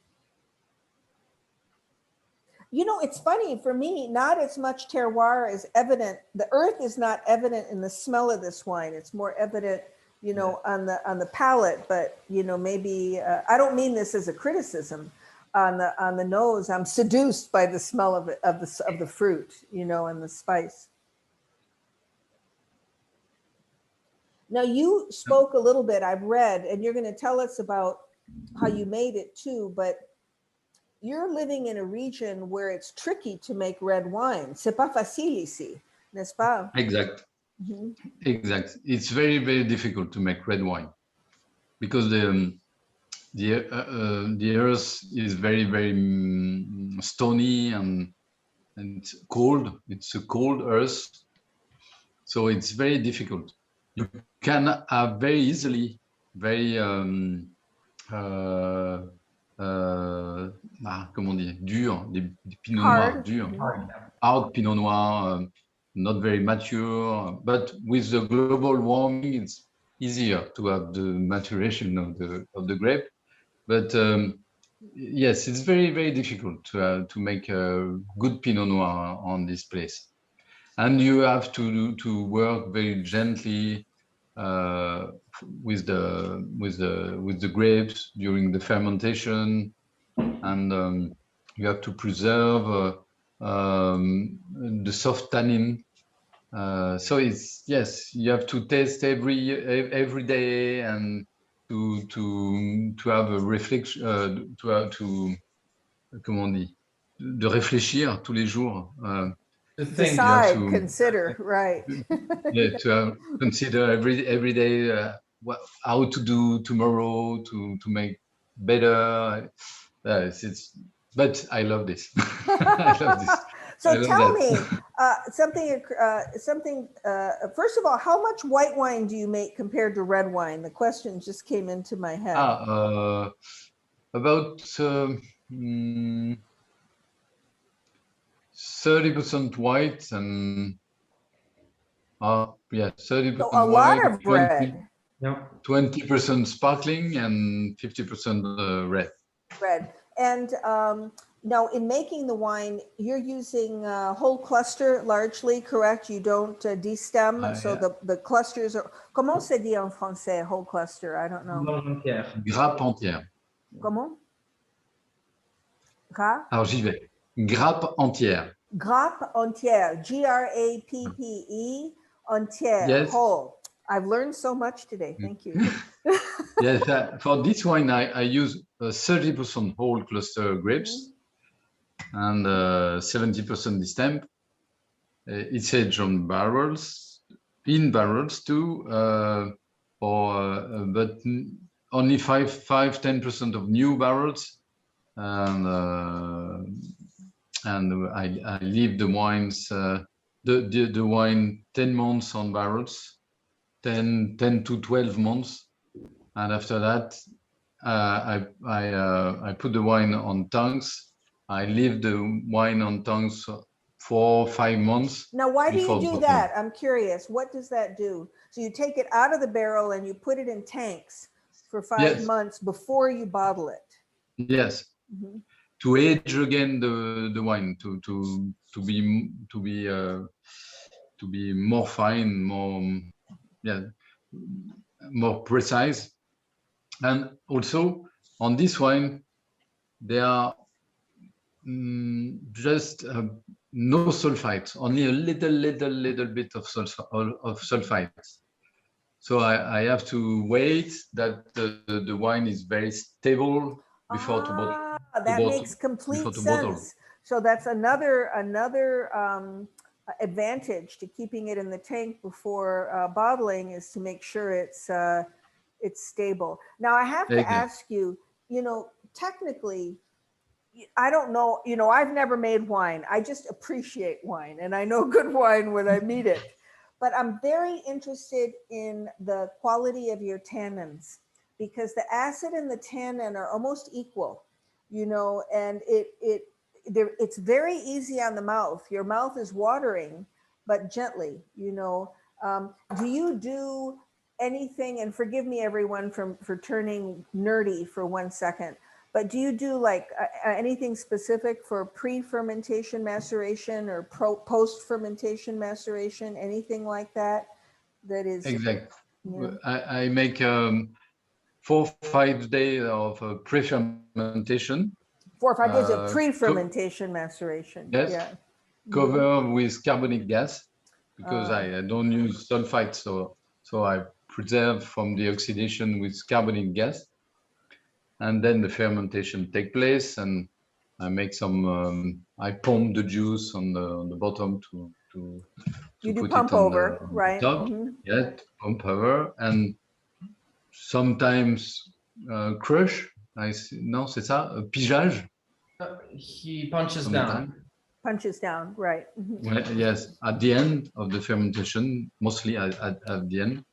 You know, it's funny for me, not as much terroir is evident. The earth is not evident in the smell of this wine. It's more evident, you know, on the palate, but you know, maybe, I don't mean this as a criticism. On the nose, I'm seduced by the smell of the fruit, you know, and the spice. Now you spoke a little bit, I've read, and you're going to tell us about how you made it too, but you're living in a region where it's tricky to make red wine. C'est pas facile ici, n'est-ce pas? Exact. Exact. It's very, very difficult to make red wine because the earth is very, very stony and cold. It's a cold earth. So it's very difficult. You can have very easily very comment on dit, dur, des Pinot Noirs durs, hard Pinot Noir, not very mature. But with the global warming, it's easier to have the maturation of the grape. But yes, it's very, very difficult to make a good Pinot Noir on this place. And you have to work very gently with the grapes during the fermentation, and you have to preserve the soft tannin. So it's, yes, you have to taste every day and to have a reflection, comment on dit, de réfléchir tous les jours. To think. Decide, consider, right. Yeah, to consider every day how to do tomorrow to make better. But I love this. I love this. So tell me something. First of all, how much white wine do you make compared to red wine? The question just came into my head. About 30% white and 30% So a lot white, of red. 20% sparkling and 50% red. Red. And now in making the wine, you're using whole cluster largely, correct? You don't destem. So yeah. the clusters are, comment c'est dit en français, whole cluster? I don't know. Grappe entière. Comment? Alors j'y vais. Grappe entière. Grappe entière, Grappe, entière, yes. Whole. I've learned so much today. Thank you. Yes, for this wine, I use 30% whole cluster grapes and 70% distemp. It's aged on barrels, in barrels too, but only 5-10% of new barrels. And I leave the wines, the wine 10 months on barrels, 10 to 12 months, and after that I put the wine on tanks. I leave the wine on tanks 4 or 5 months. Now, why do you do that? I'm curious. What does that do? So you take it out of the barrel and you put it in tanks for 5 months before you bottle it. Yes. To age again the wine, to be more fine, more precise. And also on this wine, there are just no sulfites, only a little bit of sulfites. So I have to wait that the wine is very stable before to bottle. That makes complete sense. So that's another advantage to keeping it in the tank before bottling, is to make sure it's stable. Now I have to ask you, technically, I don't know, I've never made wine. I just appreciate wine, and I know good wine when I meet it. But I'm very interested in the quality of your tannins, because the acid and the tannin are almost equal, and it's very easy on the mouth. Your mouth is watering, but gently, Do you do anything, and forgive me everyone for turning nerdy for 1 second, but do you do like anything specific for pre-fermentation maceration or post-fermentation maceration, anything like that? That is exactly. I make 4 or 5 days of pre-fermentation. 4 or 5 days of pre-fermentation maceration. Yes. Yeah. Cover with carbonic gas, because I don't use sulfite, so I preserve from the oxidation with carbonic gas. And then the fermentation take place, and I make some. I pump the juice on the bottom to you do put pump it on over, the right? top. Yeah, pump over, and sometimes crush. No, c'est ça, pigeage. He punches down. Punches down, right. Well, yes, at the end of the fermentation, mostly at the end.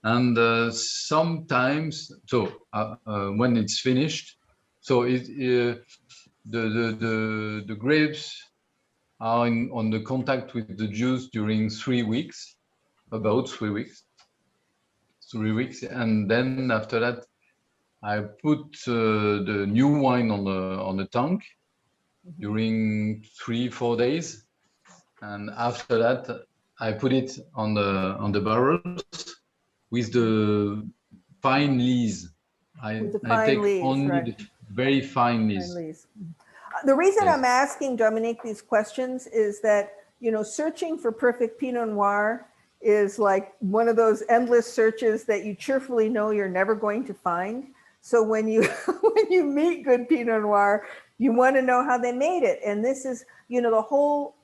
And sometimes, so when it's finished, so the grapes are on the contact with the juice during 3 weeks, about 3 weeks. 3 weeks, and then after that, I put the new wine on the tank during 3-4 days, and after that, I put it on the barrels with the fine lees. With the I fine take lees, only right. the very fine lees. Fine lees. The reason Yes. I'm asking Dominique these questions is that, you know, searching for perfect Pinot Noir is like one of those endless searches that you cheerfully know you're never going to find. So when you when you meet good Pinot Noir, you want to know how they made it. And this is, you know, the whole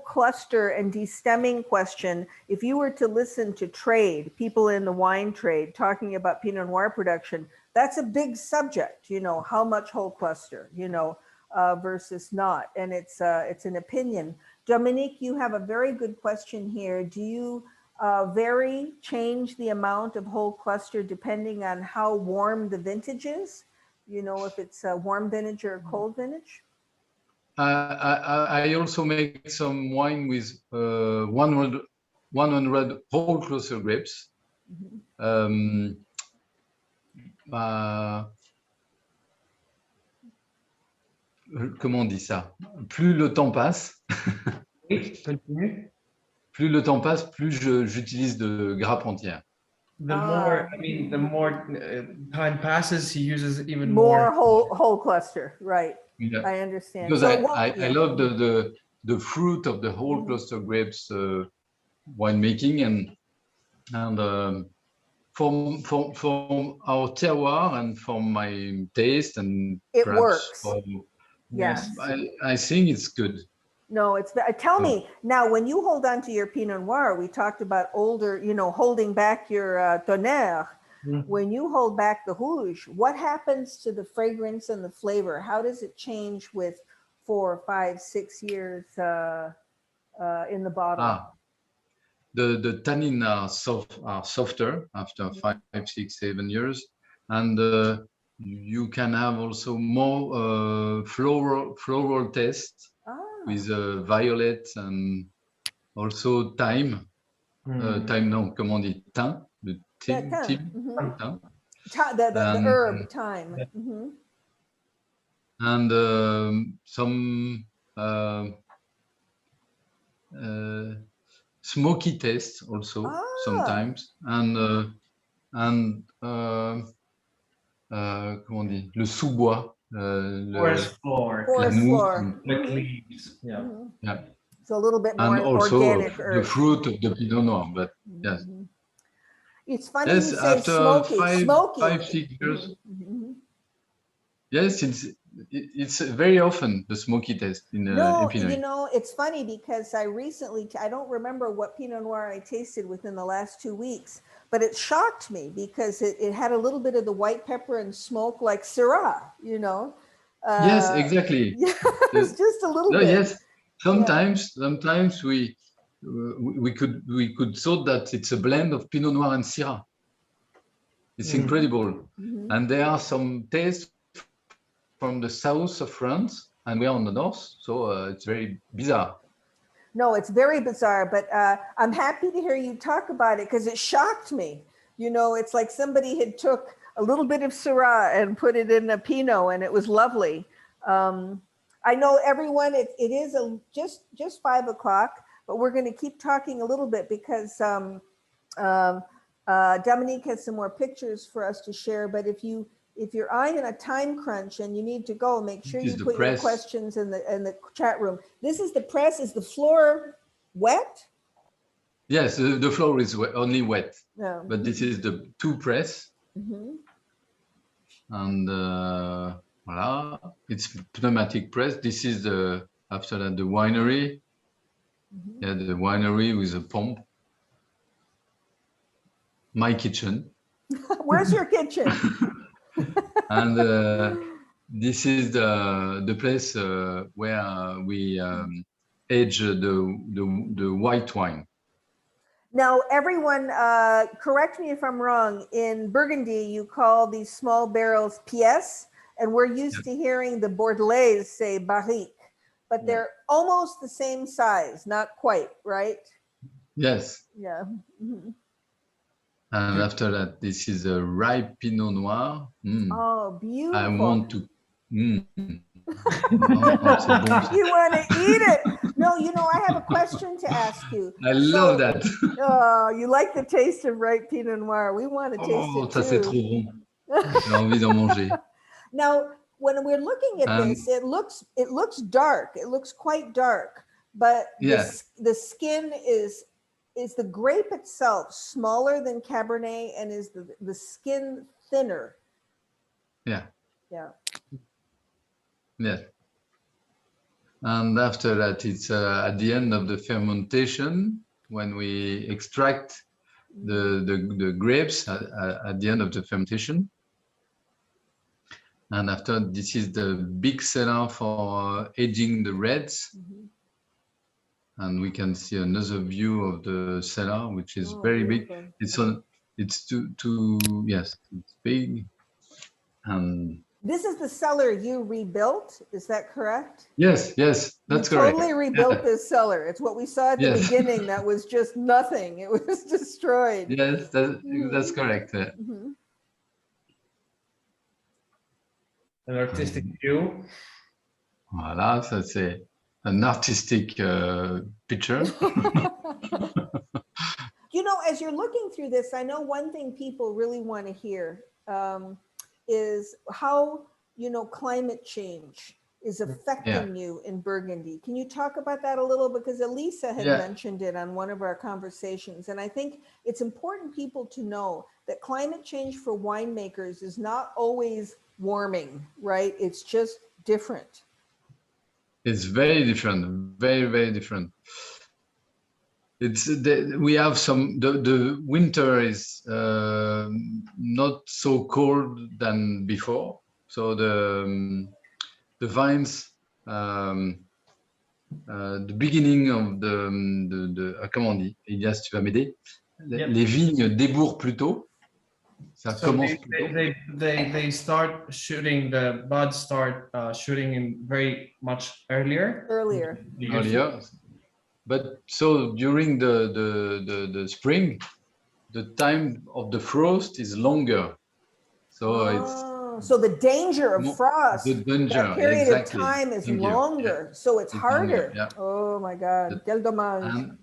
cluster and destemming question. If you were to listen to trade, people in the wine trade talking about Pinot Noir production, that's a big subject, you know, how much whole cluster, you know, versus not. And it's an opinion. Dominique, you have a very good question here. Do you change the amount of whole cluster depending on how warm the vintage is? You know, if it's a warm vintage or a cold vintage? I also make some wine with 100 whole cluster grapes. Comment on dit ça? Plus le temps passe, Oui, continue. plus le temps passe, plus j'utilise de grappes entières. The more, I mean, the more time passes, he uses even More more. whole cluster, right? Yeah. I understand. Because So I love the fruit of the whole cluster grapes winemaking, and from our terroir and from my taste, and it perhaps works. Yes. I think it's good. No, it's, tell me now, when you hold on to your Pinot Noir, we talked about older, you know, holding back your Tonnerre. When you hold back the Rouge, what happens to the fragrance and the flavor? How does it change with 4, 5, 6 years in the bottle? The tannin are softer after 5, 6, 7 years, and you can have also more floral taste with violet and also thyme. Thyme, no, comment on dit? Thym, the thym. The herb, thyme. And some smoky taste also sometimes, and comment on dit? Le sous-bois. Forest floor. Forest floor. Like leaves. Yeah. Yeah. So a little bit more and also organic the herbs. fruit of the Pinot Noir, but yes. It's funny Yes, you say after smoky. 5, 6 years. Yes, it's very often the smoky taste in Epineuil. You know, it's funny because I recently, I don't remember what Pinot Noir I tasted within the last 2 weeks, but it shocked me because it had a little bit of the white pepper and smoke like Syrah, you know. Yes, exactly. Yes, just a little bit. Yes, sometimes we could thought that it's a blend of Pinot Noir and Syrah. It's incredible, and there are some tastes from the south of France, and we're on the north, so it's very bizarre. No, it's very bizarre, but I'm happy to hear you talk about it because it shocked me. You know, it's like somebody had took a little bit of Syrah and put it in a Pinot, and it was lovely. I know everyone, it is just 5 o'clock, but we're going to keep talking a little bit because Dominique has some more pictures for us to share. But if you're eyeing a time crunch and you need to go, make sure you put your questions in the chat room. This is the press. Is the floor wet? Yes, the floor is only wet, but this is the 2 press. And voila, it's pneumatic press. This is after that the winery. Yeah, the winery with a pump. My kitchen. Where's your kitchen? And this is the place where we age the white wine. Now, everyone, correct me if I'm wrong. In Burgundy, you call these small barrels pièces, and we're used to hearing the Bordelais say barrique, but they're almost the same size, not quite, right? Yes. Yeah. Mm-hmm. And after that, this is a ripe Pinot Noir. Oh, beautiful. I want to. You want to eat it? No, I have a question to ask you. I love that. Oh, you like the taste of ripe Pinot Noir. We want to taste it ça c'est too. trop bon. J'ai envie d'en manger. Now, when we're looking at this, it looks dark. It looks quite dark, but the skin is the grape itself smaller than Cabernet, and is the skin thinner? Yeah. Yeah. Yes. And after that, it's at the end of the fermentation, when we extract the grapes at the end of the fermentation. And after, this is the big cellar for aging the reds. Mm-hmm. And we can see another view of the cellar, which is very beautiful. big. It's yes, it's big. And this is the cellar you rebuilt, is that correct? Yes, that's correct. Totally rebuilt this cellar. It's what we saw at the beginning that was just nothing. It was destroyed. Yes, that's correct. Mm-hmm. An artistic view. Voilà, ça c'est an artistic picture. As you're looking through this, I know one thing people really want to hear is how, climate change is affecting you in Burgundy. Can you talk about that a little? Because Elisa had mentioned it on one of our conversations. And I think it's important people to know that climate change for winemakers is not always warming, right? It's just different. It's very different, very, very different. We have the winter is not so cold than before. So the vines, the beginning of comment on dit, Elias, tu vas m'aider? Les vignes débourrent plus tôt. Ça commence plus tôt. They start shooting, the buds start shooting in very much earlier. Earlier. But so during the spring, the time of the frost is longer. So so the danger of frost, the danger, that period of time is longer. So it's harder. Oh my God, quel dommage.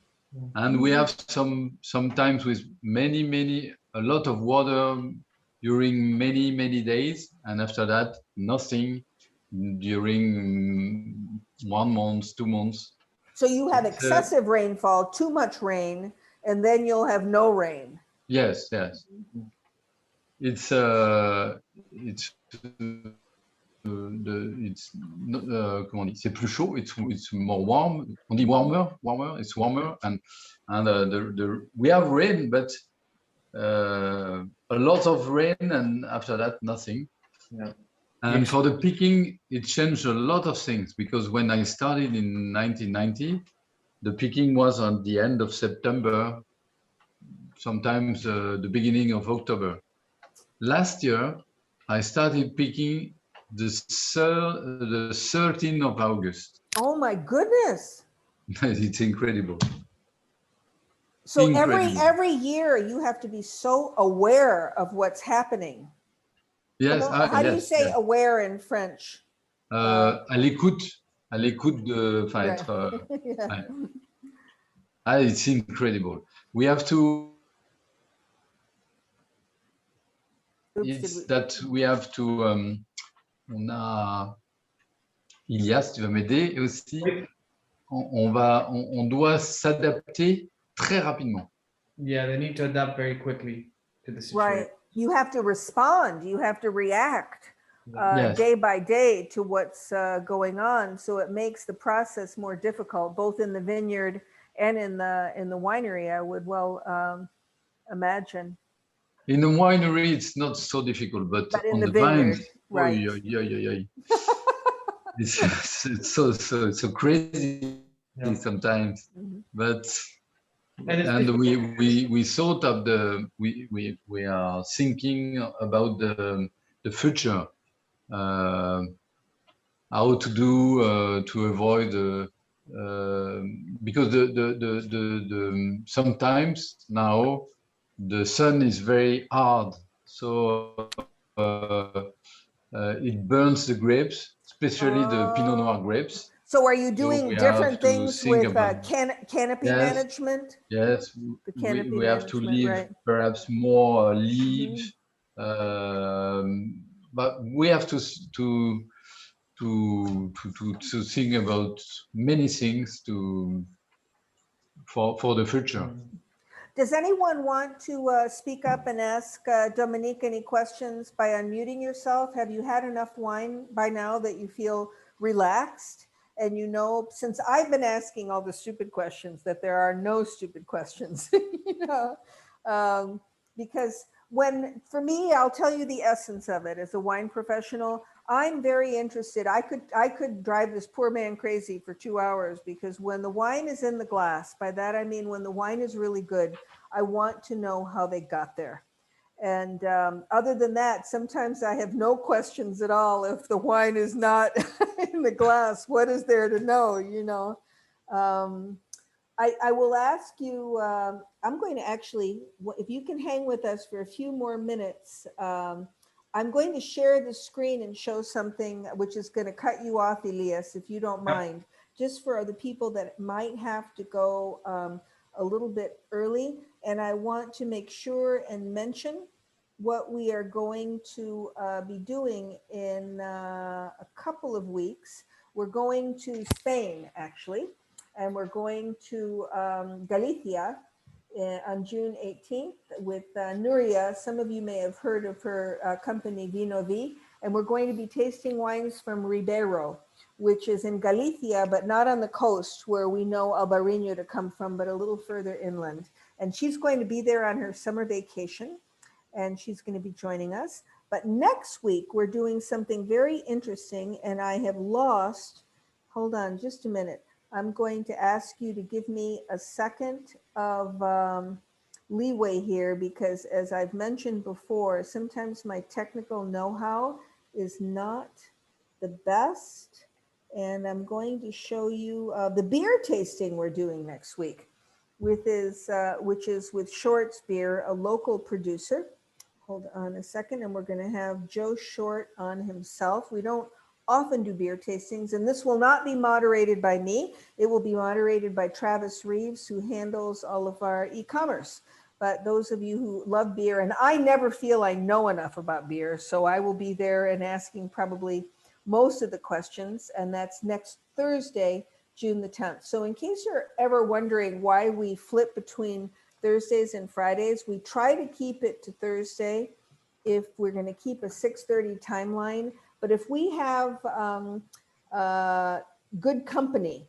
And we have sometimes with a lot of water during many days, and after that nothing during 1 month, 2 months. So you have excessive rainfall, too much rain, and then you'll have no rain. Yes. It's comment on dit, c'est plus chaud. It's more warm. On dit warmer. It's warmer, and we have rain, but a lot of rain, and after that nothing. Yeah. And for the picking, it changed a lot of things, because when I started in 1990, the picking was on the end of September, sometimes the beginning of October. Last year, I started picking the 13th of August. Oh my goodness. It's incredible. So every year you have to be so aware of what's happening. Yes. How do you say aware in French? À l'écoute de, être. It's incredible. We have to. We have to. On a. Ilias, tu vas m'aider, et aussi. On doit s'adapter très rapidement. Yeah, they need to adapt very quickly to the situation. Right. You have to respond. You have to react day by day to what's going on. So it makes the process more difficult, both in the vineyard and in the winery, I would imagine. In the winery, it's not so difficult, but on in the vines, Right. Oy, oy, oy, oy. It's so crazy sometimes, Mhm. but And it's and we thought of we are thinking about the future, how to do to avoid because the sometimes now the sun is very hard, so it burns the grapes, especially the Pinot Noir grapes. So are you So doing we different have to things think with about canopy yes, management? yes. The canopy We have to management, leave right. perhaps more leaves, but we have to think about many things for the future. Does anyone want to speak up and ask Dominique any questions by unmuting yourself? Have you had enough wine by now that you feel relaxed? And you know, since I've been asking all the stupid questions, that there are no stupid questions, you know, because for me, I'll tell you the essence of it as a wine professional. I'm very interested. I could drive this poor man crazy for 2 hours, because when the wine is in the glass, by that I mean when the wine is really good, I want to know how they got there. And other than that, sometimes I have no questions at all. If the wine is not in the glass, what is there to know, you know? I will ask you, I'm going to actually, if you can hang with us for a few more minutes, I'm going to share the screen and show something which is going to cut you off, Elias, if you don't mind, just for the people that might have to go a little bit early. And I want to make sure and mention what we are going to be doing in a couple of weeks. We're going to Spain, actually, and we're going to Galicia on June 18th with Nuria. Some of you may have heard of her company Vino V, and we're going to be tasting wines from Ribeiro, which is in Galicia, but not on the coast where we know Albarino to come from, but a little further inland. And she's going to be there on her summer vacation, and she's going to be joining us. But next week, we're doing something very interesting, and I have lost, hold on just a minute. I'm going to ask you to give me a second of leeway here, because as I've mentioned before, sometimes my technical know-how is not the best. And I'm going to show you the beer tasting we're doing next week, which is with Short's Beer, a local producer. Hold on a second, and we're going to have Joe Short on himself. We don't often do beer tastings, and this will not be moderated by me. It will be moderated by Travis Reeves, who handles all of our e-commerce. But those of you who love beer, and I never feel I know enough about beer, so I will be there and asking probably most of the questions, and that's next Thursday, June the 10th. So in case you're ever wondering why we flip between Thursdays and Fridays, we try to keep it to Thursday if we're going to keep a 6:30 timeline. But if we have good company,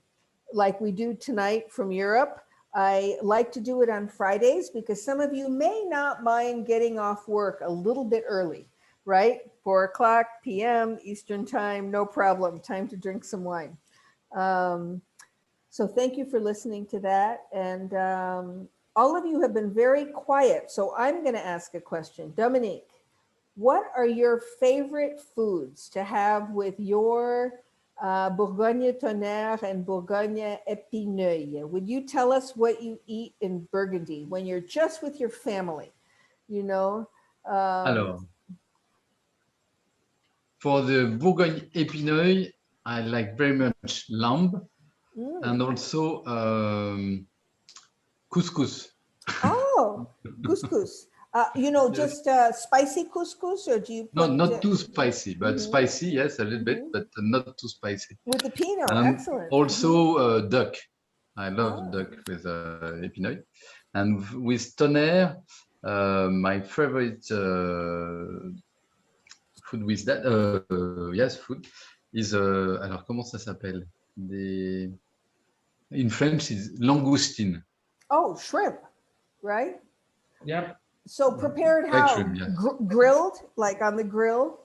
like we do tonight from Europe, I like to do it on Fridays, because some of you may not mind getting off work a little bit early, right? 4:00 p.m. Eastern time, no problem. Time to drink some wine. So thank you for listening to that. And all of you have been very quiet. So I'm going to ask a question. Dominique, what are your favorite foods to have with your Bourgogne Tonnerre and Bourgogne Epineuil? Would you tell us what you eat in Burgundy when you're just with your family? You know? Alors, for the Bourgogne Epineuil, I like very much lamb and also couscous. Oh, couscous. You know, just spicy couscous, or do you put... No, not too spicy, but spicy, yes, a little bit, but not too spicy. With the Pinot, And excellent. also duck. I love duck with Epineuil. And with Tonnerre, my favorite food with that, yes, food is, alors comment ça s'appelle? In French, is langoustine. Oh, shrimp, right? Yeah. So prepared Like how? shrimp, yes. Grilled, like on the grill?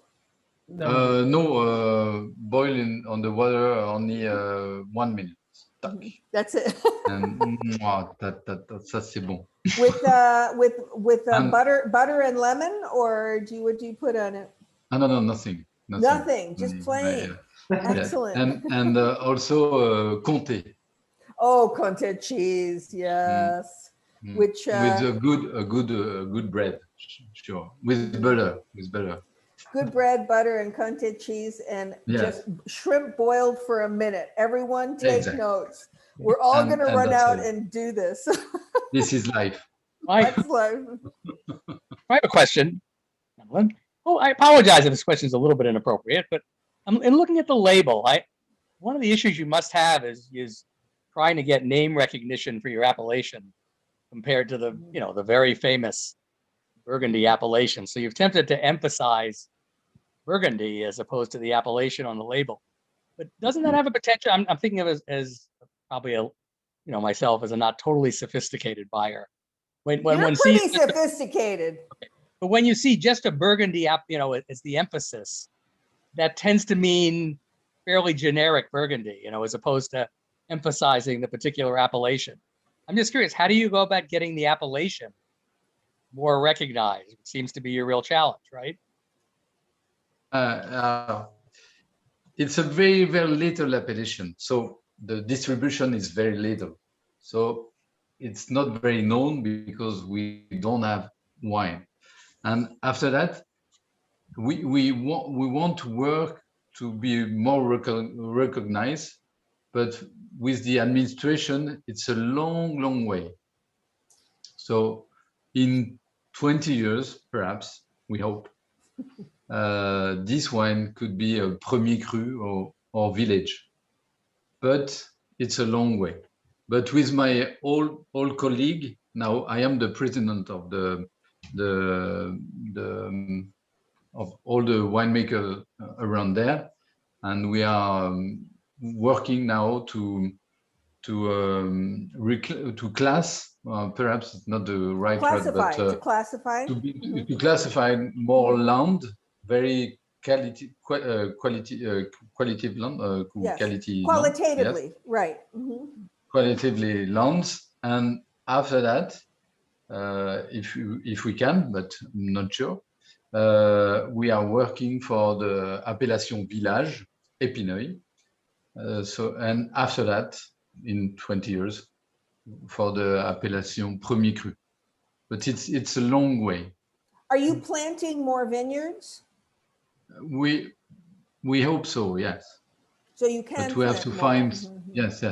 No, boil on the water only 1 minute. Tac. That's it. And ça c'est bon. with And- butter and lemon, or what do you put on it? No, nothing. Nothing, just Mm, plain. yeah. Excellent. And also Comté. Oh, Comté cheese, yes. Mm. Which with a good bread, sure. With butter. good bread, butter, and Comté cheese, and Yes. just shrimp boiled for a minute. Everyone take Exactly. notes. We're all And- going to and run that's out it. and do this. This is life. That's life. I have a question. Oh, I apologize if this question is a little bit inappropriate, but in looking at the label, one of the issues you must have is trying to get name recognition for your appellation compared to the very famous Burgundy appellation. So you've attempted to emphasize Burgundy as opposed to the appellation on the label. But doesn't that have a potential? I'm thinking of it as probably myself as a not totally sophisticated buyer. When You're one pretty sees sophisticated. But when you see just a Burgundy as the emphasis, that tends to mean fairly generic Burgundy, as opposed to emphasizing the particular appellation. I'm just curious, how do you go about getting the appellation more recognized? It seems to be your real challenge, right? It's a very, very little appellation. So the distribution is very little. So it's not very known because we don't have wine. And after that, we want to work to be more recognized, but with the administration, it's a long way. So in 20 years, perhaps, we hope, this wine could be a premier cru or village, but it's a long way. But with my old colleague, now I am the president of of all the winemakers around there, and we are working now to class. Perhaps it's not the right word, but To classify. to classify more land, very qualitative land, Yes. quality Qualitatively, land, yes. right. Mhm. Qualitatively lands, and after that, if we can, but I'm not sure, we are working for the Appellation village, Epineuil. And after that, in 20 years, for the Appellation premier cru. But it's a long way. Are you planting more vineyards? We hope so, yes. So you can. But we have to plant more. find, Mhm. yes.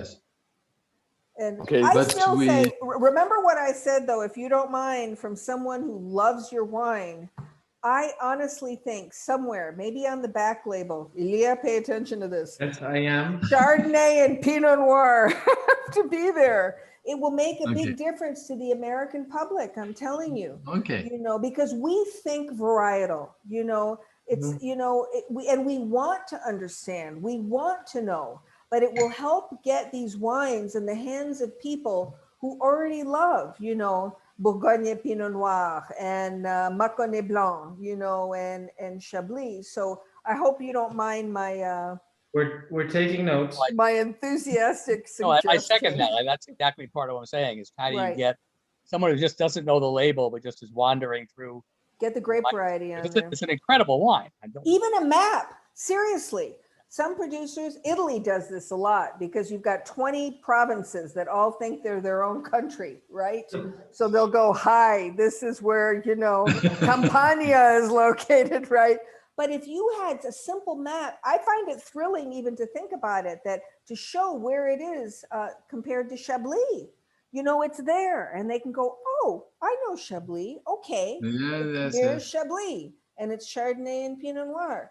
And Okay, I but still we- say, remember what I said though, if you don't mind, from someone who loves your wine, I honestly think somewhere, maybe on the back label, Ilia, pay attention to this. Yes, I am. Chardonnay and Pinot Noir have to be there. It will make a Okay. big difference to the American public, I'm telling you. Okay. Because we think varietal, it's, we want to understand, we want to know, but it will help get these wines in the hands of people who already love, Bourgogne Pinot Noir and Mâconnais Blanc, and Chablis. So I hope you don't mind my We're taking notes. my enthusiastic No, I suggestion. second that. That's exactly part of what I'm saying is how do you Right. get someone who just doesn't know the label, but just is wandering through. Get the grape variety on there. It's an incredible wine. Even a map, seriously. Some producers, Italy does this a lot because you've got 20 provinces that all think they're their own country, right? So they'll go, hi, this is where, Campania is located, right? But if you had a simple map, I find it thrilling even to think about it, that to show where it is compared to Chablis, it's there and they can go, oh, I know Chablis. Okay, Yes. here's Chablis and it's Chardonnay and Pinot Noir.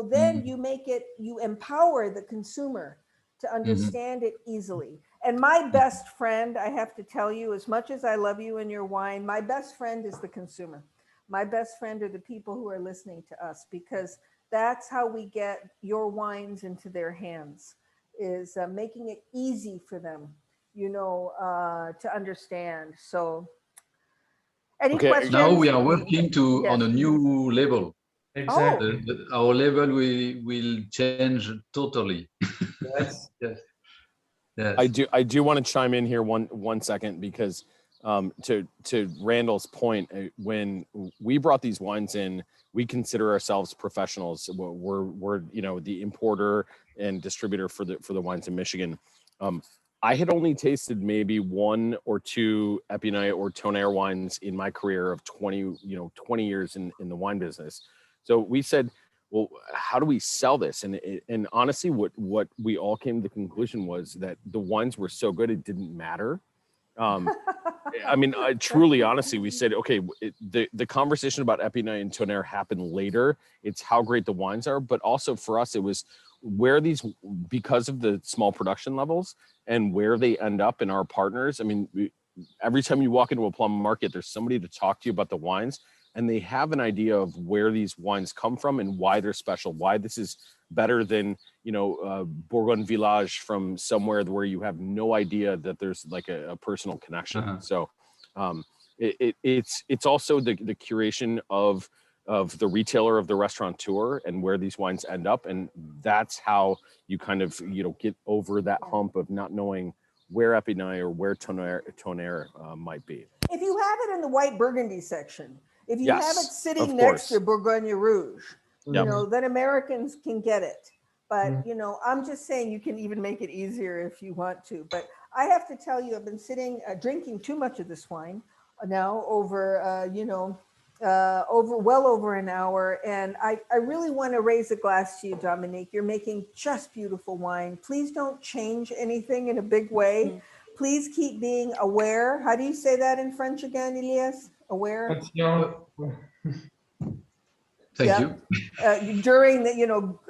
Then you empower the consumer to understand it easily. And my best friend, I have to tell you, as much as I love you and your wine, my best friend is the consumer. My best friend are the people who are listening to us, because that's how we get your wines into their hands, is making it easy for them, to understand. So any Okay, questions? Now we are working Yes. on a new label. Exactly. Our level will change totally. Yes. Yes. Yes. I do want to chime in here one second, because to Randall's point, when we brought these wines in, we consider ourselves professionals. We're the importer and distributor for the wines in Michigan. I had only tasted maybe 1 or 2 Epineuil or Tonnerre wines in my career of 20 years in the wine business. So we said, well, how do we sell this? And honestly, what we all came to the conclusion was that the wines were so good, it didn't matter. I mean, truly, honestly, we said, okay, the conversation about Epineuil and Tonnerre happened later. It's how great the wines are, but also for us, it was where these, because of the small production levels and where they end up in our partners. I mean, every time you walk into a plum market, there's somebody to talk to you about the wines, and they have an idea of where these wines come from and why they're special, why this is better than, Bourgogne Village from somewhere where you have no idea that there's like a personal connection. Uh-huh. So it's also the curation of the retailer, of the restaurateur, and where these wines end up. And that's how you kind of, get over that hump of not knowing where Epineuil or where Tonnerre might be. If you have it in the white Burgundy section, if you have it Yes, sitting of next course. to Bourgogne Rouge, Yep. then Americans can get it. But, Mm. I'm just saying you can even make it easier if you want to. But I have to tell you, I've been drinking too much of this wine now over, well over an hour. And I really want to raise a glass to you, Dominique. You're making just beautiful wine. Please don't change anything in a big way. Please keep being aware. How do you say that in French again, Elias? Aware? Thank you. During the,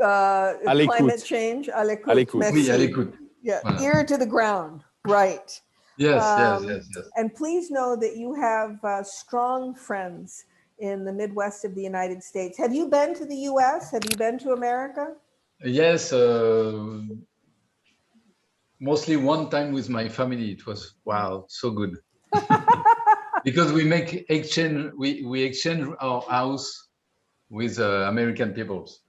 À l'écoute. climate change. À l'écoute. À l'écoute. Merci. Oui, à l'écoute. Yeah, Voilà. ear to the ground. Right. Yes, Um, yes. And please know that you have strong friends in the Midwest of the United States. Have you been to the US? Have you been to America? Yes, mostly one time with my family. It was, wow, so good. Because we exchange our house with American peoples.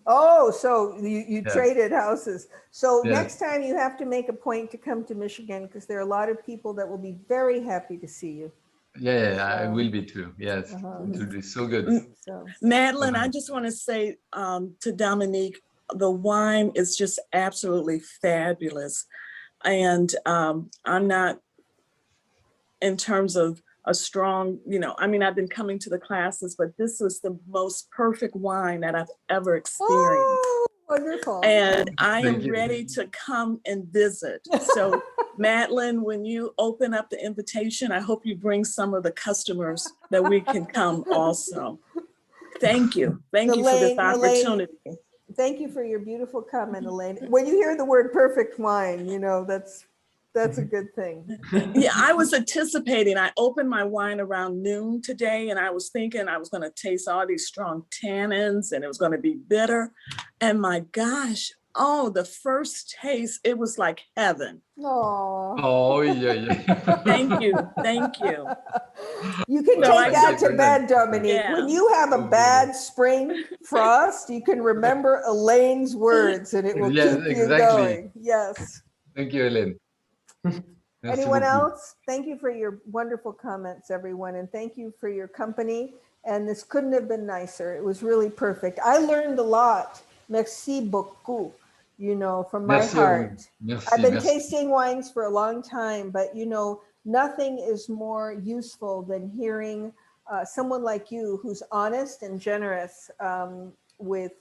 Oh, so you Yes. traded houses. So Yes. next time you have to make a point to come to Michigan, because there are a lot of people that will be very happy to see you. Yeah, I will be too. Yes, it will be so good. So Madeline, I just want to say to Dominique, the wine is just absolutely fabulous. And I'm not, in terms of a strong, I've been coming to the classes, but this was the most perfect wine that I've ever experienced. oh, wonderful. And I Thank am you. ready to come and visit. So Madeline, when you open up the invitation, I hope you bring some of the customers that we can come also. Thank you. Thank you for this opportunity. Thank you for your beautiful comment, Elaine. When you hear the word perfect wine, that's a good thing. Yeah, I was anticipating. I opened my wine around noon today, and I was thinking I was going to taste all these strong tannins and it was going to be bitter. And my gosh, the first taste, it was like heaven. Oh, yeah. Thank you. Thank you. You can So take that to bed, Dominique. Yeah. When you have a bad spring frost, you can remember Elaine's words and it will Yes, keep you exactly. going. Yes. Thank you, Hélène. Merci Anyone beaucoup. else? Thank you for your wonderful comments, everyone. And thank you for your company. And this couldn't have been nicer. It was really perfect. I learned a lot. Merci beaucoup, from my Merci à vous. heart. Merci, I've been merci. tasting wines for a long time, but nothing is more useful than hearing someone like you who's honest and generous with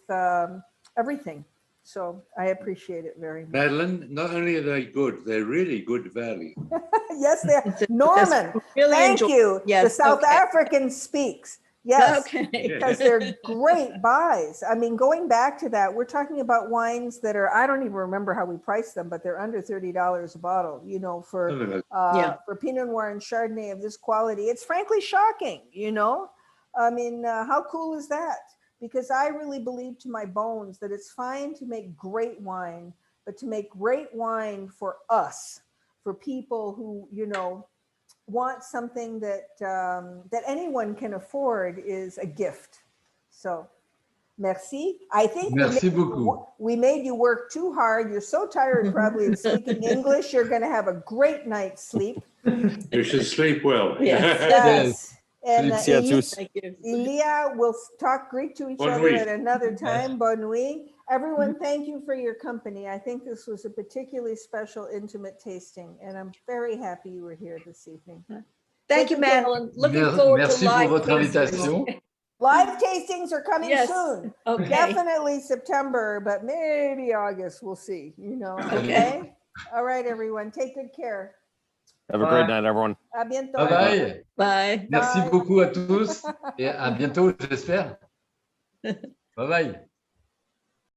everything. So I appreciate it very much. Madeline, not only are they good, they're really good value. Yes, they are. Norman, really thank enjoy- you. Yes, the South okay. African speaks. Yes, Okay. because they're great buys. I mean, going back to that, we're talking about wines that are, I don't even remember how we priced them, but they're under $30 a bottle, for Pinot Noir and Chardonnay of this quality. It's frankly shocking, I mean, how cool is that? Because I really believe to my bones that it's fine to make great wine, but to make great wine for us, for people who, want something that that anyone can afford is a gift. So Merci. I think Merci beaucoup. we made you work too hard. You're so tired probably of speaking English. You're going to have a great night's sleep. You should sleep well. Yes. Yes. And Sleep, yeah, tous. Thank you. Ilia, we'll talk Greek to each Bonne other nuit. at another time. Bonne nuit. Everyone, thank you for your company. I think this was a particularly special, intimate tasting, and I'm very happy you were here this evening. Thank you, Madeline. Looking forward to Merci pour live votre tastings. invitation. Live tastings are coming Yes. soon. Okay. Definitely September, but maybe August. We'll see. You know. Okay. All right, everyone. Take good care. Have a great night, everyone. À bientôt. Bye bye. Bye. Merci Bye. beaucoup à tous et à bientôt, j'espère. Bye bye.